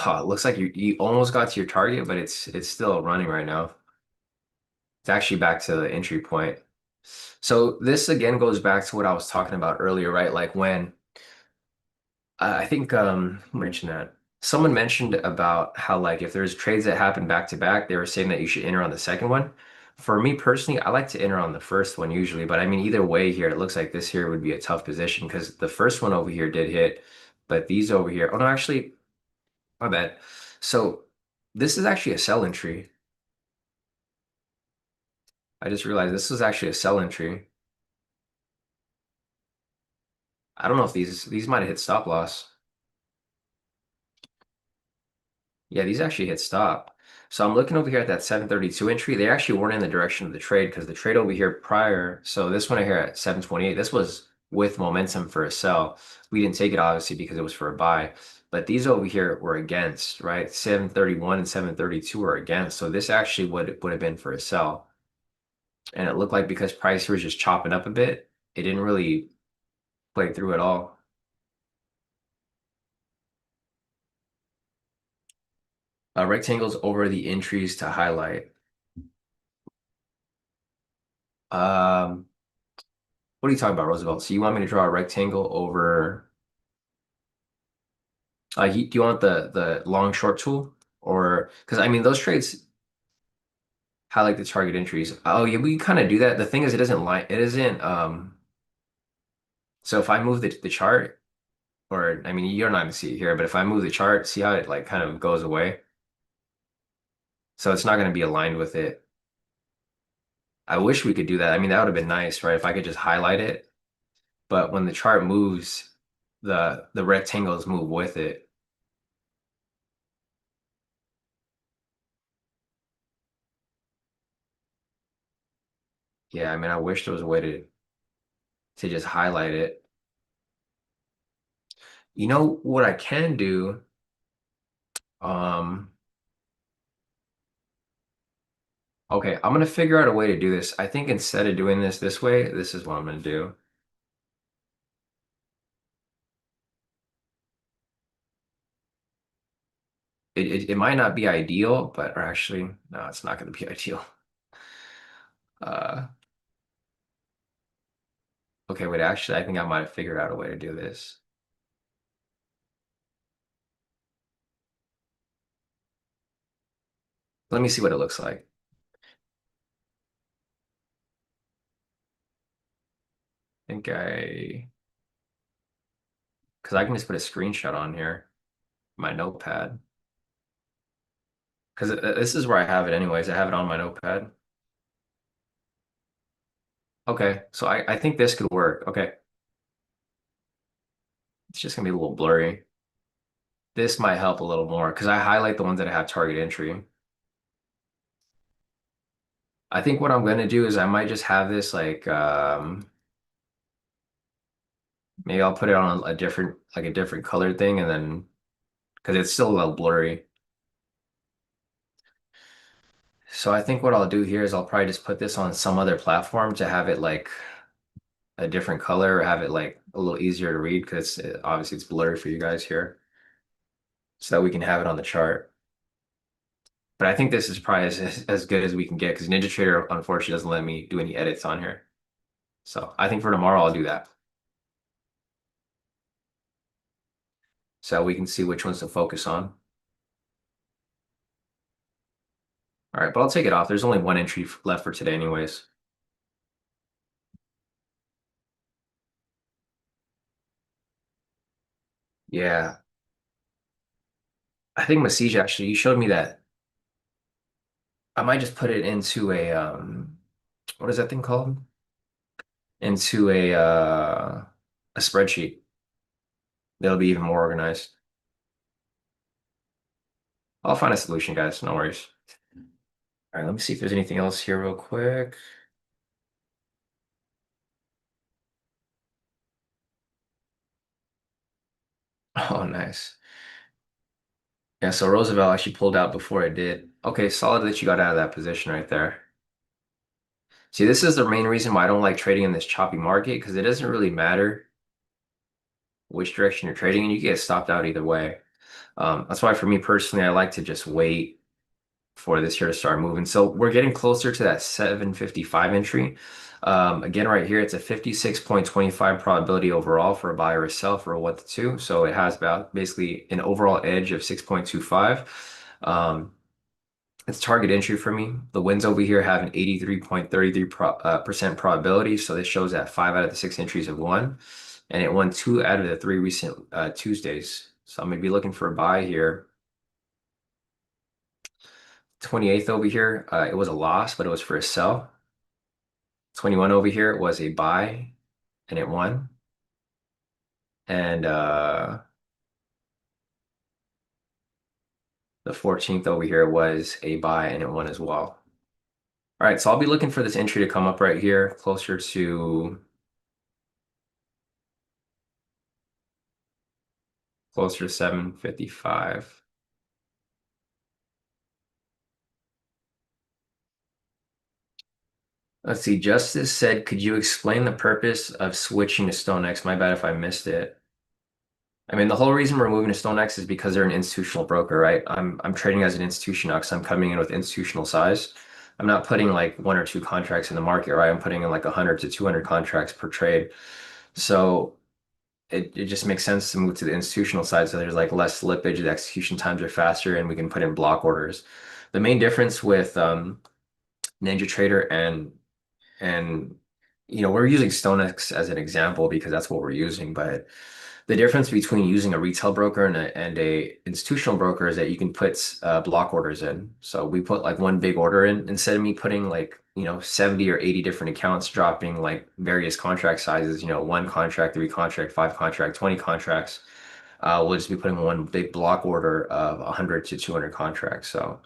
Oh, it looks like you almost got to your target, but it's still running right now. It's actually back to the entry point. So this again goes back to what I was talking about earlier, right? Like when I think who mentioned that? Someone mentioned about how like if there's trades that happen back to back, they were saying that you should enter on the second one. For me personally, I like to enter on the first one usually, but I mean either way here, it looks like this here would be a tough position because the first one over here did hit, but these over here, oh no, actually, my bad. So this is actually a sell entry. I just realized this was actually a sell entry. I don't know if these might have hit stop loss. Yeah, these actually hit stop. So I'm looking over here at that 732 entry. They actually weren't in the direction of the trade because the trade over here prior. So this one here at 728, this was with momentum for a sell. We didn't take it obviously because it was for a buy. But these over here were against, right? 731 and 732 were against. So this actually would have been for a sell. And it looked like because price here was just chopping up a bit, it didn't really play through at all. Rectangles over the entries to highlight. Um, what are you talking about, Roosevelt? So you want me to draw a rectangle over? Do you want the long short tool, or because I mean those trades highlight the target entries? Oh yeah, we kind of do that. The thing is, it isn't line. It isn't. So if I move the chart, or I mean you're not gonna see it here, but if I move the chart, see how it like kind of goes away. So it's not gonna be aligned with it. I wish we could do that. I mean that would have been nice, right? If I could just highlight it, but when the chart moves, the rectangles move with it. Yeah, I mean I wish there was a way to just highlight it. You know what I can do? Um, okay, I'm gonna figure out a way to do this. I think instead of doing this way, this is what I'm gonna do. It might not be ideal, but or actually, no, it's not gonna be ideal. Uh, okay, wait, actually, I think I might have figured out a way to do this. Let me see what it looks like. I think because I can just put a screenshot on here, my notepad. Because this is where I have it anyways. I have it on my notepad. Okay, so I think this could work. Okay, it's just gonna be a little blurry. This might help a little more because I highlight the ones that have target entry. I think what I'm gonna do is I might just have this like maybe I'll put it on a different like a different colored thing and then because it's still a little blurry. So I think what I'll do here is I'll probably just put this on some other platform to have it like a different color or have it like a little easier to read because obviously it's blurry for you guys here so that we can have it on the chart. But I think this is probably as good as we can get because NinjaTrader unfortunately doesn't let me do any edits on here. So I think for tomorrow I'll do that so we can see which ones to focus on. All right, but I'll take it off. There's only one entry left for today anyways. Yeah, I think Masij actually, you showed me that. I might just put it into a what is that thing called? Into a spreadsheet. That'll be even more organized. I'll find a solution, guys. No worries. All right, let me see if there's anything else here real quick. Oh, nice. Yeah, so Roosevelt actually pulled out before it did. Okay, solid that you got out of that position right there. See, this is the main reason why I don't like trading in this choppy market because it doesn't really matter which direction you're trading and you get stopped out either way. That's why for me personally, I like to just wait for this here to start moving. So we're getting closer to that 755 entry. Again, right here, it's a 56.25 probability overall for a buy or a sell for a 1 to 2. So it has about basically an overall edge of 6.25. Um, it's target entry for me. The wins over here have an 83.33% percent probability. So this shows that 5 out of the 6 entries have won. And it won 2 out of the 3 recent Tuesdays. So I'm going to be looking for a buy here. 28th over here, it was a loss, but it was for a sell. 21 over here was a buy and it won. And the 14th over here was a buy and it won as well. All right, so I'll be looking for this entry to come up right here, closer to 755. Let's see, Justice said, could you explain the purpose of switching to StoneX? My bad if I missed it. I mean, the whole reason we're moving to StoneX is because they're an institutional broker, right? I'm trading as an institution now because I'm coming in with institutional size. I'm not putting like one or two contracts in the market, right? I'm putting in like 100 to 200 contracts per trade. So it just makes sense to move to the institutional side so there's like less slippage, the execution times are faster, and we can put in block orders. The main difference with NinjaTrader and we're using StoneX as an example because that's what we're using, but the difference between using a retail broker and a institutional broker is that you can put block orders in. So we put like one big order in instead of me putting like 70 or 80 different accounts dropping like various contract sizes, one contract, three contract, five contract, 20 contracts. We'll just be putting one big block order of 100 to 200 contracts. So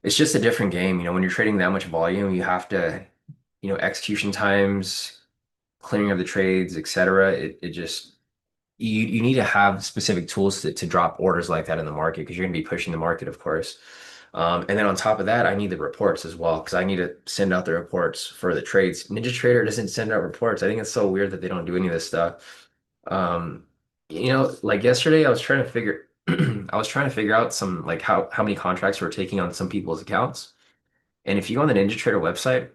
it's just a different game. When you're trading that much volume, you have to, execution times, clearing of the trades, etc. It just you need to have specific tools to drop orders like that in the market because you're going to be pushing the market, of course. And then on top of that, I need the reports as well because I need to send out the reports for the trades. NinjaTrader doesn't send out reports. I think it's so weird that they don't do any of this stuff. Um, like yesterday, I was trying to figure, I was trying to figure out some like how many contracts were taking on some people's accounts. And if you go on the NinjaTrader website,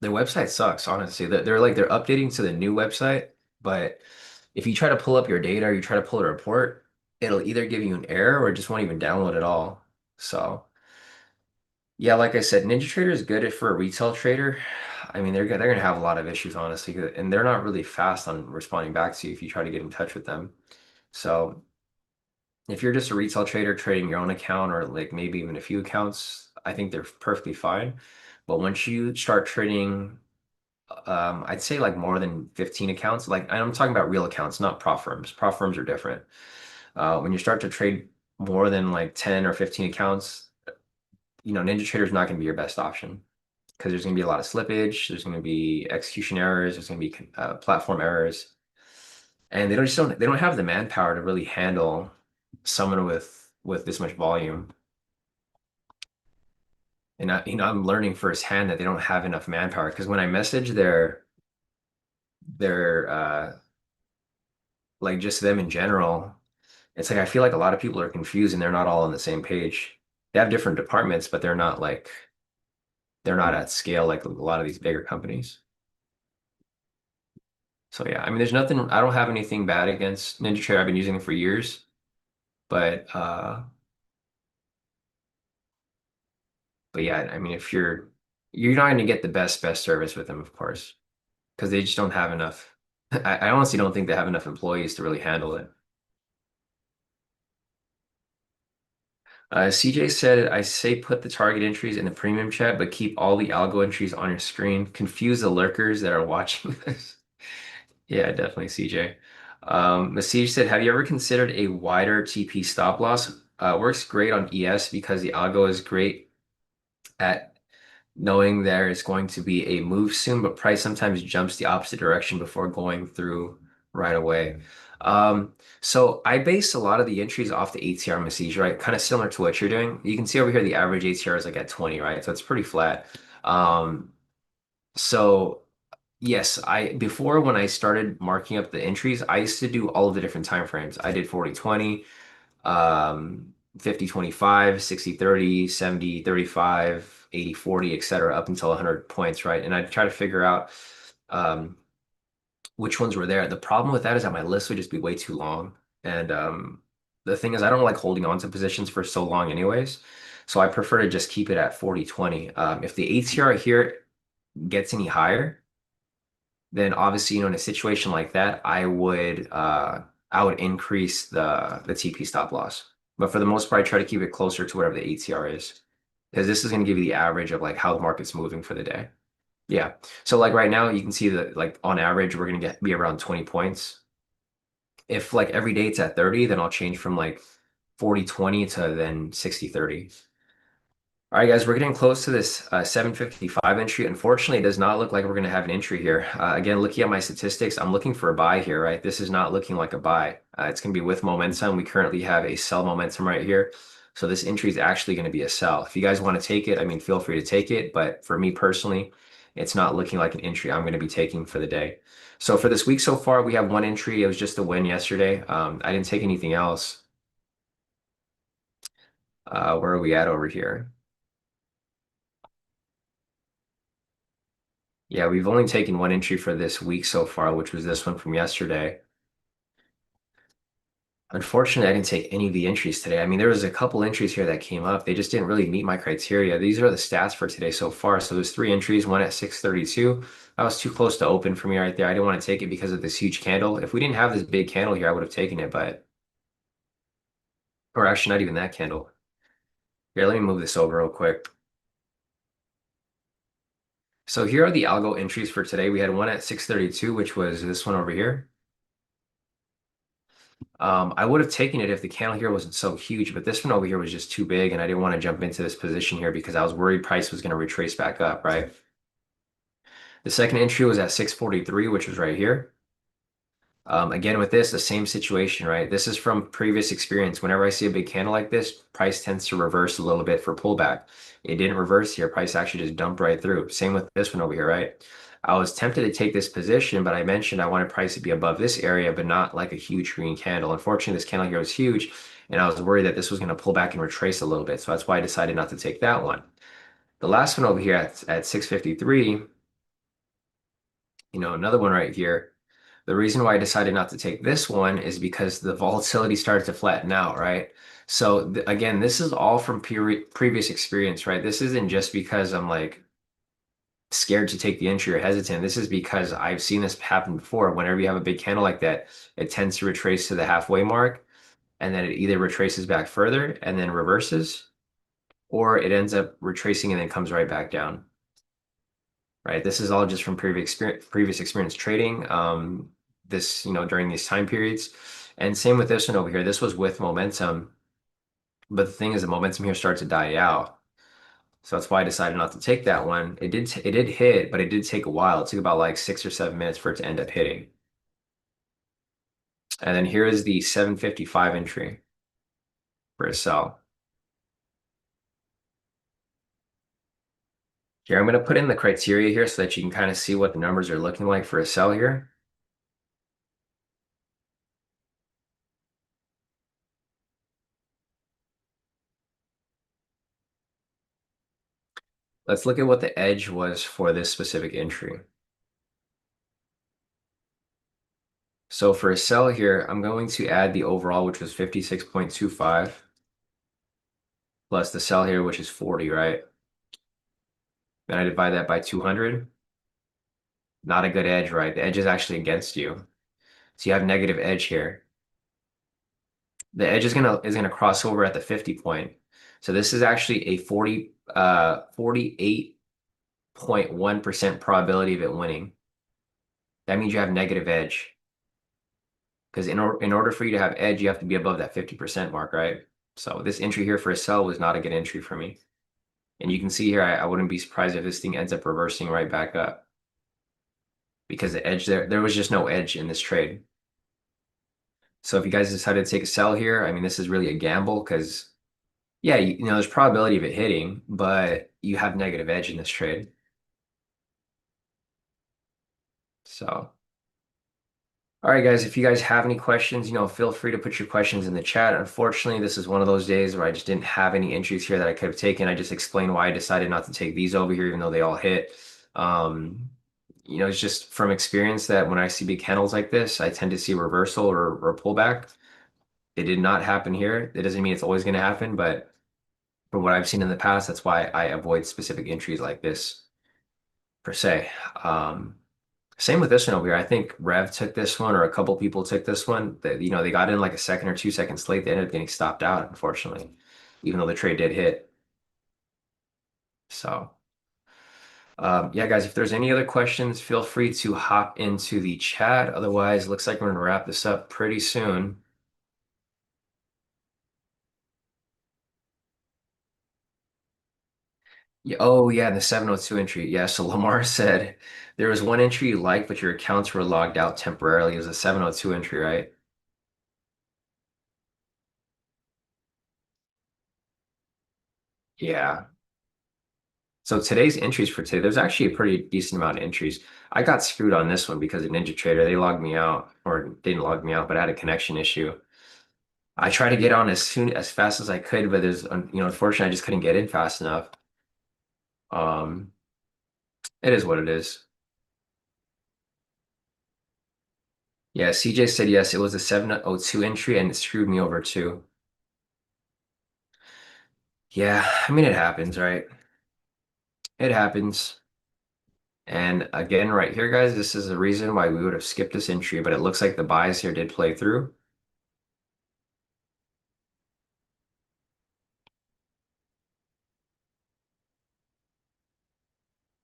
their website sucks, honestly. They're updating to the new website, but if you try to pull up your data or you try to pull a report, it'll either give you an error or it just won't even download at all. So yeah, like I said, NinjaTrader is good for a retail trader. I mean, they're gonna have a lot of issues, honestly, and they're not really fast on responding back to you if you try to get in touch with them. So if you're just a retail trader trading your own account or like maybe even a few accounts, I think they're perfectly fine. But once you start trading I'd say like more than 15 accounts. Like I'm talking about real accounts, not prop firms. Prop firms are different. When you start to trade more than like 10 or 15 accounts, NinjaTrader is not going to be your best option because there's going to be a lot of slippage. There's going to be execution errors. There's going to be platform errors, and they don't have the manpower to really handle someone with this much volume. And I'm learning firsthand that they don't have enough manpower because when I message their like just them in general, it's like I feel like a lot of people are confused and they're not all on the same page. They have different departments, but they're not at scale like a lot of these bigger companies. So yeah, I mean, there's nothing. I don't have anything bad against NinjaTrader. I've been using it for years, but yeah, I mean, if you're not going to get the best service with them, of course, because they just don't have enough. I honestly don't think they have enough employees to really handle it. CJ said, I say put the target entries in the premium chat, but keep all the algo entries on your screen. Confuse the lurkers that are watching this. Yeah, definitely, CJ. Masij said, have you ever considered a wider TP stop loss? Works great on ES because the algo is great at knowing there is going to be a move soon, but price sometimes jumps the opposite direction before going through right away. So I base a lot of the entries off the ATR Masij, right? Kind of similar to what you're doing. You can see over here the average ATR is like at 20, right? So it's pretty flat. So yes, I before when I started marking up the entries, I used to do all of the different time frames. I did 40-20, 50-25, 60-30, 70-35, 80-40, etc., up until 100 points, right? And I'd try to figure out um, which ones were there. The problem with that is that my list would just be way too long. And the thing is, I don't like holding on to positions for so long, anyways. So I prefer to just keep it at 40-20. If the ATR here gets any higher, then obviously, in a situation like that, I would increase the TP stop loss. But for the most part, I try to keep it closer to whatever the ATR is, because this is going to give you the average of like how the market's moving for the day. Yeah. So like right now, you can see that like on average, we're gonna get be around 20 points. If like every day it's at 30, then I'll change from like 40-20 to then 60-30. All right, guys, we're getting close to this 755 entry. Unfortunately, it does not look like we're going to have an entry here. Again, looking at my statistics, I'm looking for a buy here, right? This is not looking like a buy. It's going to be with momentum. We currently have a sell momentum right here. So this entry is actually going to be a sell. If you guys want to take it, I mean, feel free to take it. But for me personally, it's not looking like an entry I'm going to be taking for the day. So for this week so far, we have one entry. It was just a win yesterday. I didn't take anything else. Where are we at over here? Yeah, we've only taken one entry for this week so far, which was this one from yesterday. Unfortunately, I didn't take any of the entries today. I mean, there was a couple entries here that came up. They just didn't really meet my criteria. These are the stats for today so far. So there's three entries, one at 632. That was too close to open for me right there. I didn't want to take it because of this huge candle. If we didn't have this big candle here, I would have taken it, but or actually not even that candle. Here, let me move this over real quick. So here are the algo entries for today. We had one at 632, which was this one over here. I would have taken it if the candle here wasn't so huge, but this one over here was just too big, and I didn't want to jump into this position here because I was worried price was going to retrace back up, right? The second entry was at 643, which was right here. Again, with this, the same situation, right? This is from previous experience. Whenever I see a big candle like this, price tends to reverse a little bit for pullback. It didn't reverse here. Price actually just dumped right through. Same with this one over here, right? I was tempted to take this position, but I mentioned I wanted price to be above this area, but not like a huge green candle. Unfortunately, this candle here was huge, and I was worried that this was going to pull back and retrace a little bit. So that's why I decided not to take that one. The last one over here at 653, another one right here. The reason why I decided not to take this one is because the volatility started to flatten out, right? So again, this is all from previous experience, right? This isn't just because I'm like scared to take the entry or hesitant. This is because I've seen this happen before. Whenever you have a big candle like that, it tends to retrace to the halfway mark, and then it either retraces back further and then reverses, or it ends up retracing and then comes right back down. Right? This is all just from previous experience trading. This, during these time periods. And same with this one over here. This was with momentum, but the thing is the momentum here started to die out. So that's why I decided not to take that one. It did hit, but it did take a while. It took about like 6 or 7 minutes for it to end up hitting. And then here is the 755 entry for a sell. Here, I'm going to put in the criteria here so that you can kind of see what the numbers are looking like for a sell here. Let's look at what the edge was for this specific entry. So for a sell here, I'm going to add the overall, which was 56.25, plus the sell here, which is 40, right? Then I divide that by 200. Not a good edge, right? The edge is actually against you. So you have negative edge here. The edge is gonna cross over at the 50 point. So this is actually a 48.1% probability of it winning. That means you have negative edge. Because in order for you to have edge, you have to be above that 50% mark, right? So this entry here for a sell was not a good entry for me. And you can see here, I wouldn't be surprised if this thing ends up reversing right back up because the edge there was just no edge in this trade. So if you guys decided to take a sell here, I mean, this is really a gamble because, yeah, there's probability of it hitting, but you have negative edge in this trade. So. All right, guys, if you guys have any questions, feel free to put your questions in the chat. Unfortunately, this is one of those days where I just didn't have any entries here that I could have taken. I just explained why I decided not to take these over here, even though they all hit. It's just from experience that when I see big candles like this, I tend to see reversal or pullback. It did not happen here. It doesn't mean it's always going to happen, but from what I've seen in the past, that's why I avoid specific entries like this per se. Same with this one over here. I think Rev took this one, or a couple people took this one. They got in like a second or 2 seconds late. They ended up getting stopped out, unfortunately, even though the trade did hit. So, Yeah, guys, if there's any other questions, feel free to hop into the chat. Otherwise, looks like we're gonna wrap this up pretty soon. Yeah, oh yeah, the 702 entry. Yeah, so Lamar said there was one entry you liked, but your accounts were logged out temporarily. It was a 702 entry, right? Yeah. So today's entries for today, there's actually a pretty decent amount of entries. I got screwed on this one because of Ninja Trader. They logged me out, or didn't log me out, but I had a connection issue. I tried to get on as fast as I could, but unfortunately, I just couldn't get in fast enough. Um, it is what it is. Yeah, CJ said yes, it was a 702 entry and it screwed me over too. Yeah, I mean, it happens, right? It happens. And again, right here, guys, this is the reason why we would have skipped this entry, but it looks like the buys here did play through.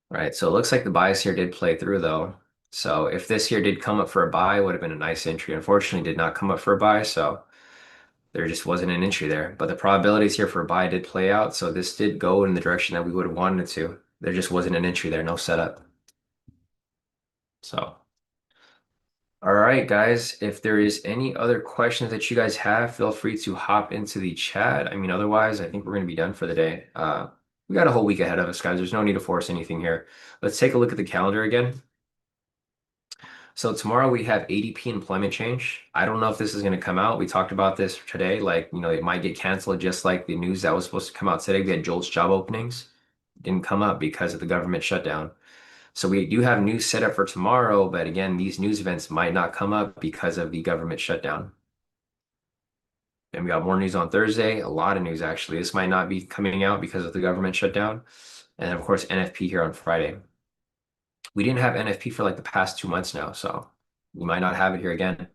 Right, so it looks like the buys here did play through though. So if this here did come up for a buy, it would have been a nice entry. Unfortunately, did not come up for a buy, so there just wasn't an entry there. But the probabilities here for a buy did play out, so this did go in the direction that we would have wanted it to. There just wasn't an entry there, no setup. So, all right, guys, if there is any other questions that you guys have, feel free to hop into the chat. I mean, otherwise, I think we're going to be done for the day. We got a whole week ahead of us, guys. There's no need to force anything here. Let's take a look at the calendar again. So tomorrow we have ADP employment change. I don't know if this is going to come out. We talked about this today. Like, it might get canceled just like the news that was supposed to come out today. We had Jolt's job openings. Didn't come up because of the government shutdown. So we do have news set up for tomorrow, but again, these news events might not come up because of the government shutdown. And we got more news on Thursday, a lot of news actually. This might not be coming out because of the government shutdown. And of course, NFP here on Friday. We didn't have NFP for like the past 2 months now, so we might not have it here again.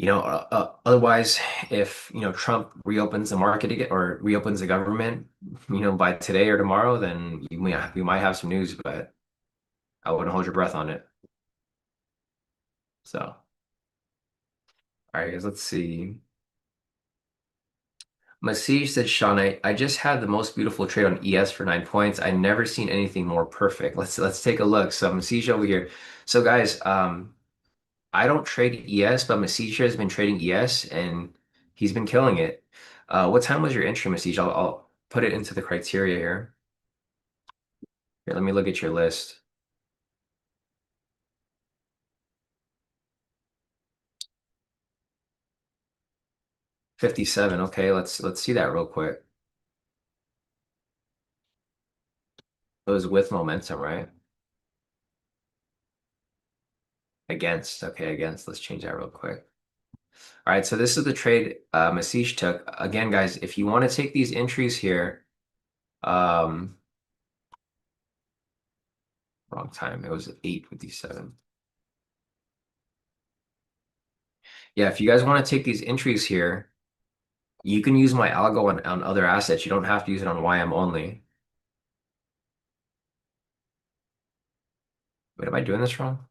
Otherwise, if Trump reopens the market again or reopens the government, by today or tomorrow, then we might have some news, but I wouldn't hold your breath on it. So, all right, guys, let's see. Masih said, Sean, I just had the most beautiful trade on ES for 9 points. I never seen anything more perfect. Let's take a look. So Masih over here. So guys, I don't trade ES, but Masih has been trading ES and he's been killing it. What time was your entry, Masih? I'll put it into the criteria here. Here, let me look at your list. 57. Okay, let's see that real quick. It was with momentum, right? Against. Okay, against. Let's change that real quick. All right, so this is the trade Masih took. Again, guys, if you want to take these entries here, um, wrong time. It was 8:57. Yeah, if you guys want to take these entries here, you can use my algo on other assets. You don't have to use it on YM only. Wait, am I doing this wrong?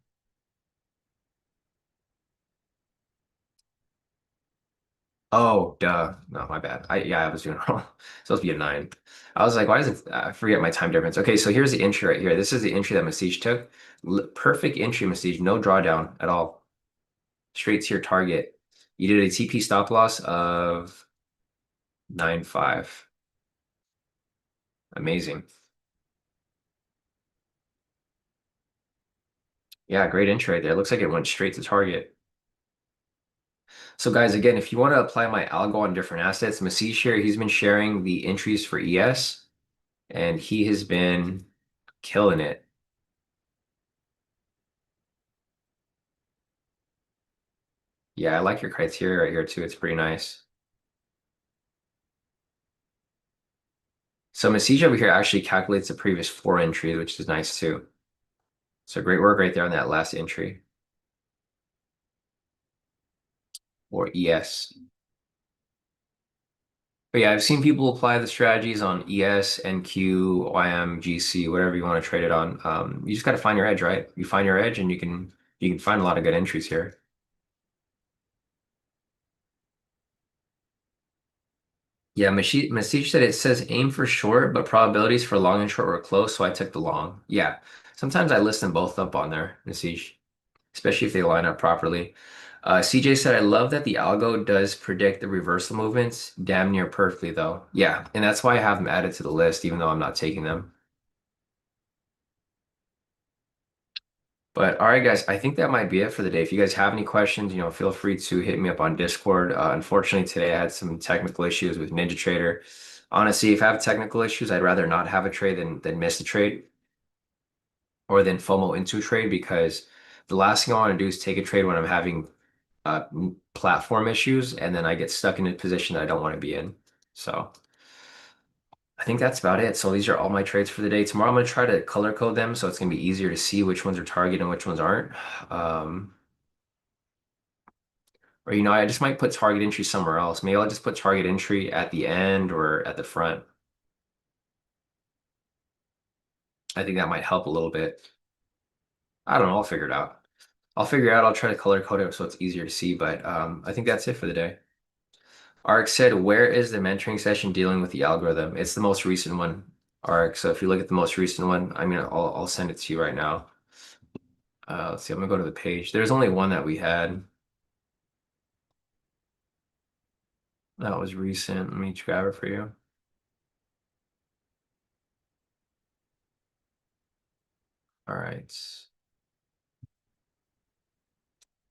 Oh, duh. No, my bad. Yeah, I was doing it wrong. It's supposed to be a 9. I was like, why is it? I forget my time difference. Okay, so here's the entry right here. This is the entry that Masih took. Perfect entry, Masih. No drawdown at all. Straight to your target. You did a TP stop loss of 9.5. Amazing. Yeah, great entry right there. Looks like it went straight to target. So guys, again, if you want to apply my algo on different assets, Masih here, he's been sharing the entries for ES and he has been killing it. Yeah, I like your criteria right here too. It's pretty nice. So Masih over here actually calculates the previous 4 entries, which is nice too. So great work right there on that last entry or ES. But yeah, I've seen people apply the strategies on ES, NQ, YM, GC, whatever you want to trade it on. You just got to find your edge, right? You find your edge, and you can find a lot of good entries here. Yeah, Masich said it says aim for short, but probabilities for long and short were close, so I took the long. Yeah, sometimes I list them both up on there, Masich, especially if they line up properly. CJ said, I love that the algo does predict the reversal movements damn near perfectly, though. Yeah, and that's why I have them added to the list, even though I'm not taking them. But all right, guys, I think that might be it for the day. If you guys have any questions, feel free to hit me up on Discord. Unfortunately, today I had some technical issues with NinjaTrader. Honestly, if I have technical issues, I'd rather not have a trade than miss a trade or then FOMO into a trade because the last thing I want to do is take a trade when I'm having platform issues and then I get stuck in a position that I don't want to be in. So I think that's about it. So these are all my trades for the day. Tomorrow I'm going to try to color code them so it's going to be easier to see which ones are target and which ones aren't. Um, or I just might put target entry somewhere else. Maybe I'll just put target entry at the end or at the front. I think that might help a little bit. I don't know. I'll figure it out. I'll figure it out. I'll try to color code it so it's easier to see. But I think that's it for the day. Ark said, where is the mentoring session dealing with the algorithm? It's the most recent one, Ark. So if you look at the most recent one, I mean, I'll send it to you right now. Let's see. I'm gonna go to the page. There's only one that we had that was recent. Let me grab it for you. All right.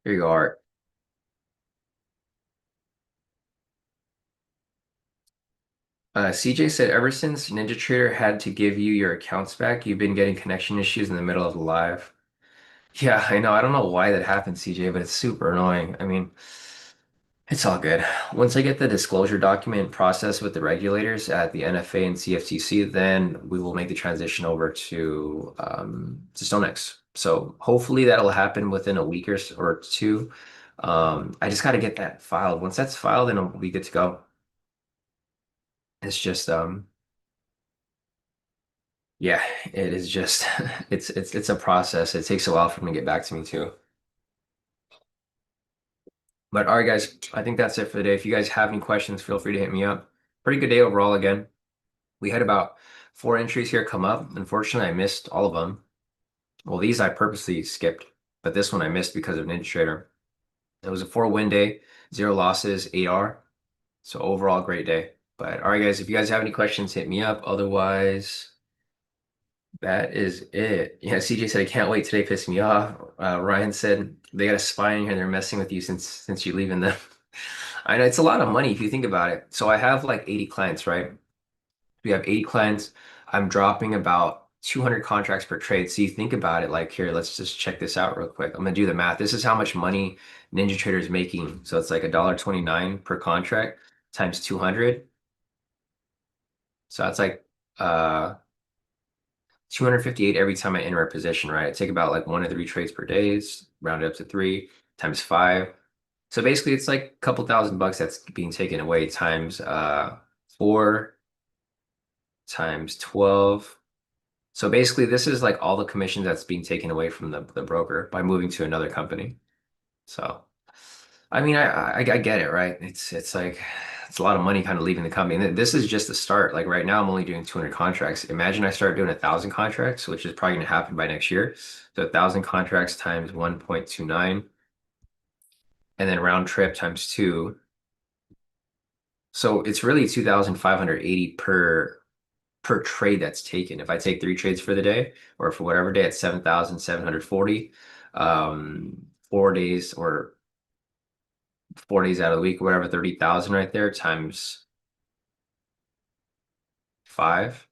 Here you go, Ark. CJ said, ever since NinjaTrader had to give you your accounts back, you've been getting connection issues in the middle of the live. Yeah, I know. I don't know why that happened, CJ, but it's super annoying. I mean, it's all good. Once I get the disclosure document process with the regulators at the NFA and CFTC, then we will make the transition over to StoneX. So hopefully that'll happen within a week or two. I just got to get that filed. Once that's filed, then we'll be good to go. It's just yeah, it is just it's a process. It takes a while for them to get back to me too. But all right, guys, I think that's it for the day. If you guys have any questions, feel free to hit me up. Pretty good day overall again. We had about four entries here come up. Unfortunately, I missed all of them. Well, these I purposely skipped, but this one I missed because of NinjaTrader. It was a 4 win day, zero losses, 8R. So overall, great day. But all right, guys, if you guys have any questions, hit me up. Otherwise, that is it. Yeah, CJ said, I can't wait. Today pissed me off. Ryan said, they got a spy in here. They're messing with you since you're leaving them. I know it's a lot of money if you think about it. So I have like 80 clients, right? We have 80 clients. I'm dropping about 200 contracts per trade. So you think about it like, here, let's just check this out real quick. I'm gonna do the math. This is how much money NinjaTrader is making. So it's like $1.29 per contract times 200. So that's like 258 every time I enter a position, right? I take about like 1 to 3 trades per day, round it up to three times five. So basically it's like a couple $1,000 that's being taken away times four times 12. So basically, this is like all the commission that's being taken away from the broker by moving to another company. So, I mean, I get it, right? It's like it's a lot of money kind of leaving the company. And this is just the start. Like right now, I'm only doing 200 contracts. Imagine I start doing 1,000 contracts, which is probably going to happen by next year. So 1,000 contracts times 1.29, and then round trip times two. So it's really 2,580 per trade that's taken. If I take 3 trades for the day, or for whatever day, it's 7,740. 4 days or 4 days out of the week, whatever, 30,000 right there times five.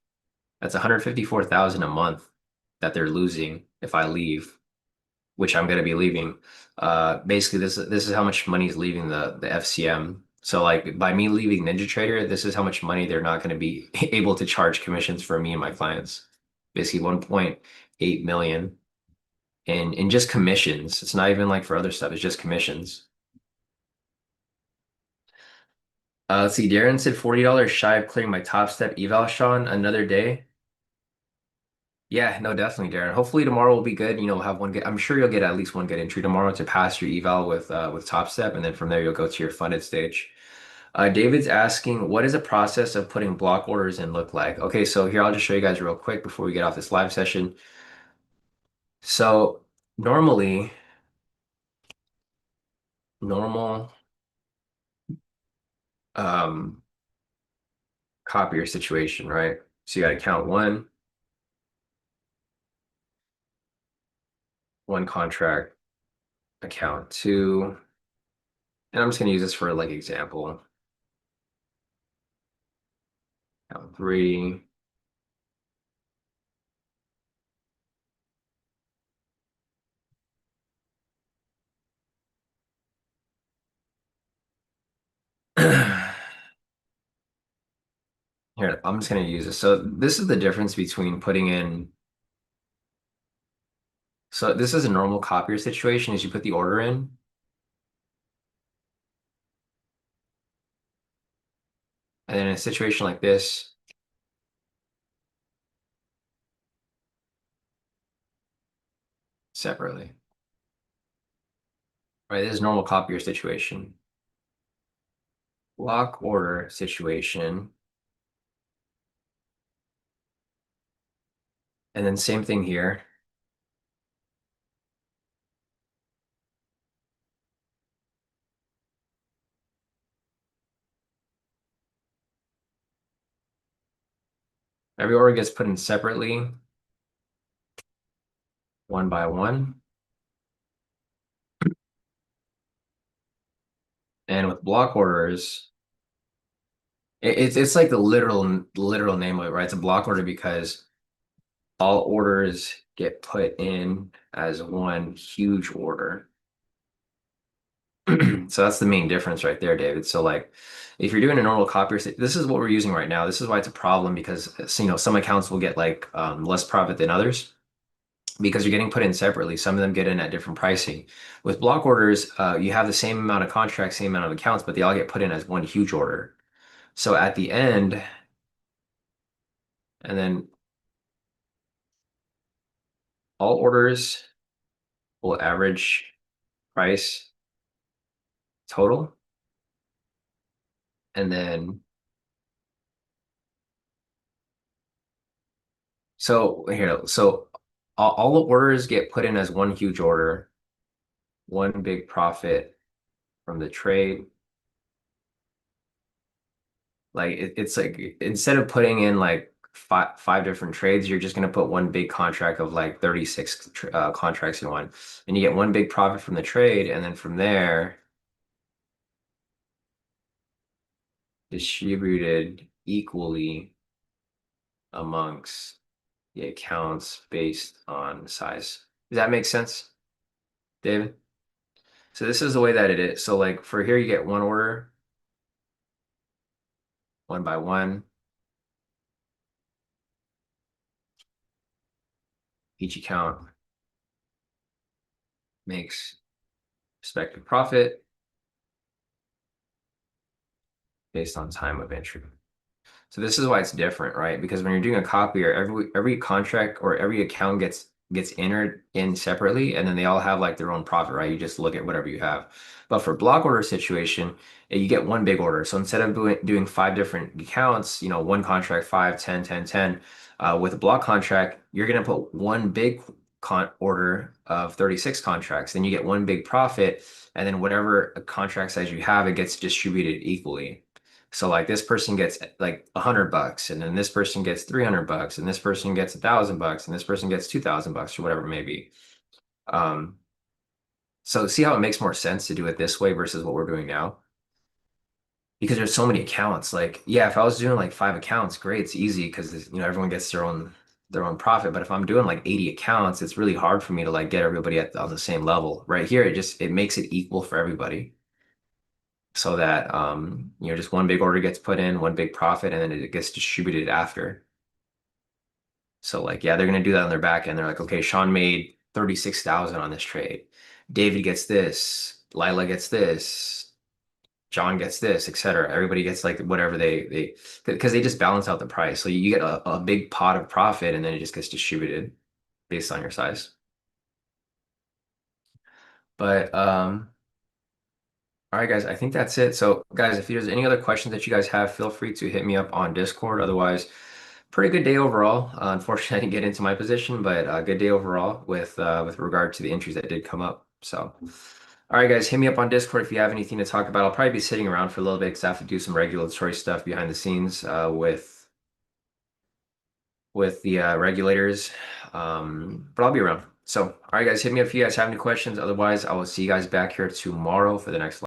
That's 154,000 a month that they're losing if I leave, which I'm going to be leaving. Basically, this is how much money is leaving the FCM. So like by me leaving NinjaTrader, this is how much money they're not going to be able to charge commissions for me and my clients. Basically 1.8 million in just commissions. It's not even like for other stuff, it's just commissions. Let's see. Darren said $40 shy of clearing my top step eval, Sean. Another day. Yeah, no, definitely, Darren. Hopefully tomorrow will be good. We'll have one good. I'm sure you'll get at least one good entry tomorrow to pass your eval with Top Step, and then from there you'll go to your funded stage. David's asking, what does the process of putting block orders in look like? Okay, so here I'll just show you guys real quick before we get off this live session. So normally, normal um, copier situation, right? So you got to count one contract, account two, and I'm just gonna use this for like example. Count three. Here, I'm just gonna use this. So this is the difference between putting in. So this is a normal copier situation is you put the order in, and then in a situation like this, separately. Right, this is normal copier situation. Block order situation, and then same thing here. Every order gets put in separately, one by one. And with block orders, it's like the literal name of it, right? It's a block order because all orders get put in as one huge order. So that's the main difference right there, David. So like if you're doing a normal copier, this is what we're using right now. This is why it's a problem because some accounts will get like less profit than others because you're getting put in separately. Some of them get in at different pricing. With block orders, you have the same amount of contracts, same amount of accounts, but they all get put in as one huge order. So at the end, and then all orders will average price total. And then, so all the orders get put in as one huge order, one big profit from the trade. Like it's like instead of putting in like five different trades, you're just going to put one big contract of like 36 contracts in one. And you get one big profit from the trade. And then from there, distributed equally amongst the accounts based on size. Does that make sense, David? So this is the way that it is. So like for here, you get one order, one by one. Each account makes respective profit based on time of entry. So this is why it's different, right? Because when you're doing a copier, every contract or every account gets entered in separately, and then they all have like their own profit, right? You just look at whatever you have. But for block order situation, you get one big order. So instead of doing five different accounts, one contract, 5, 10, 10, 10, with a block contract, you're gonna put one big con order of 36 contracts. Then you get one big profit, and then whatever contract size you have, it gets distributed equally. So like this person gets like $100, and then this person gets $300, and this person gets $1,000, and this person gets $2,000 or whatever it may be. Um, so see how it makes more sense to do it this way versus what we're doing now? Because there's so many accounts. Like, yeah, if I was doing like five accounts, great, it's easy because everyone gets their own profit. But if I'm doing like 80 accounts, it's really hard for me to like get everybody on the same level. Right here, it makes it equal for everybody. So that just one big order gets put in, one big profit, and then it gets distributed after. So like, yeah, they're gonna do that on their back end. They're like, okay, Sean made 36,000 on this trade. David gets this, Lila gets this, John gets this, etc. Everybody gets like whatever they because they just balance out the price. So you get a big pot of profit and then it just gets distributed based on your size. But all right, guys, I think that's it. So, guys, if there's any other questions that you guys have, feel free to hit me up on Discord. Otherwise, pretty good day overall. Unfortunately, I didn't get into my position, but good day overall with regard to the entries that did come up. So, all right, guys, hit me up on Discord if you have anything to talk about. I'll probably be sitting around for a little bit because I have to do some regulatory stuff behind the scenes with the regulators. But I'll be around. So, all right, guys, hit me up if you guys have any questions. Otherwise, I will see you guys back here tomorrow for the next.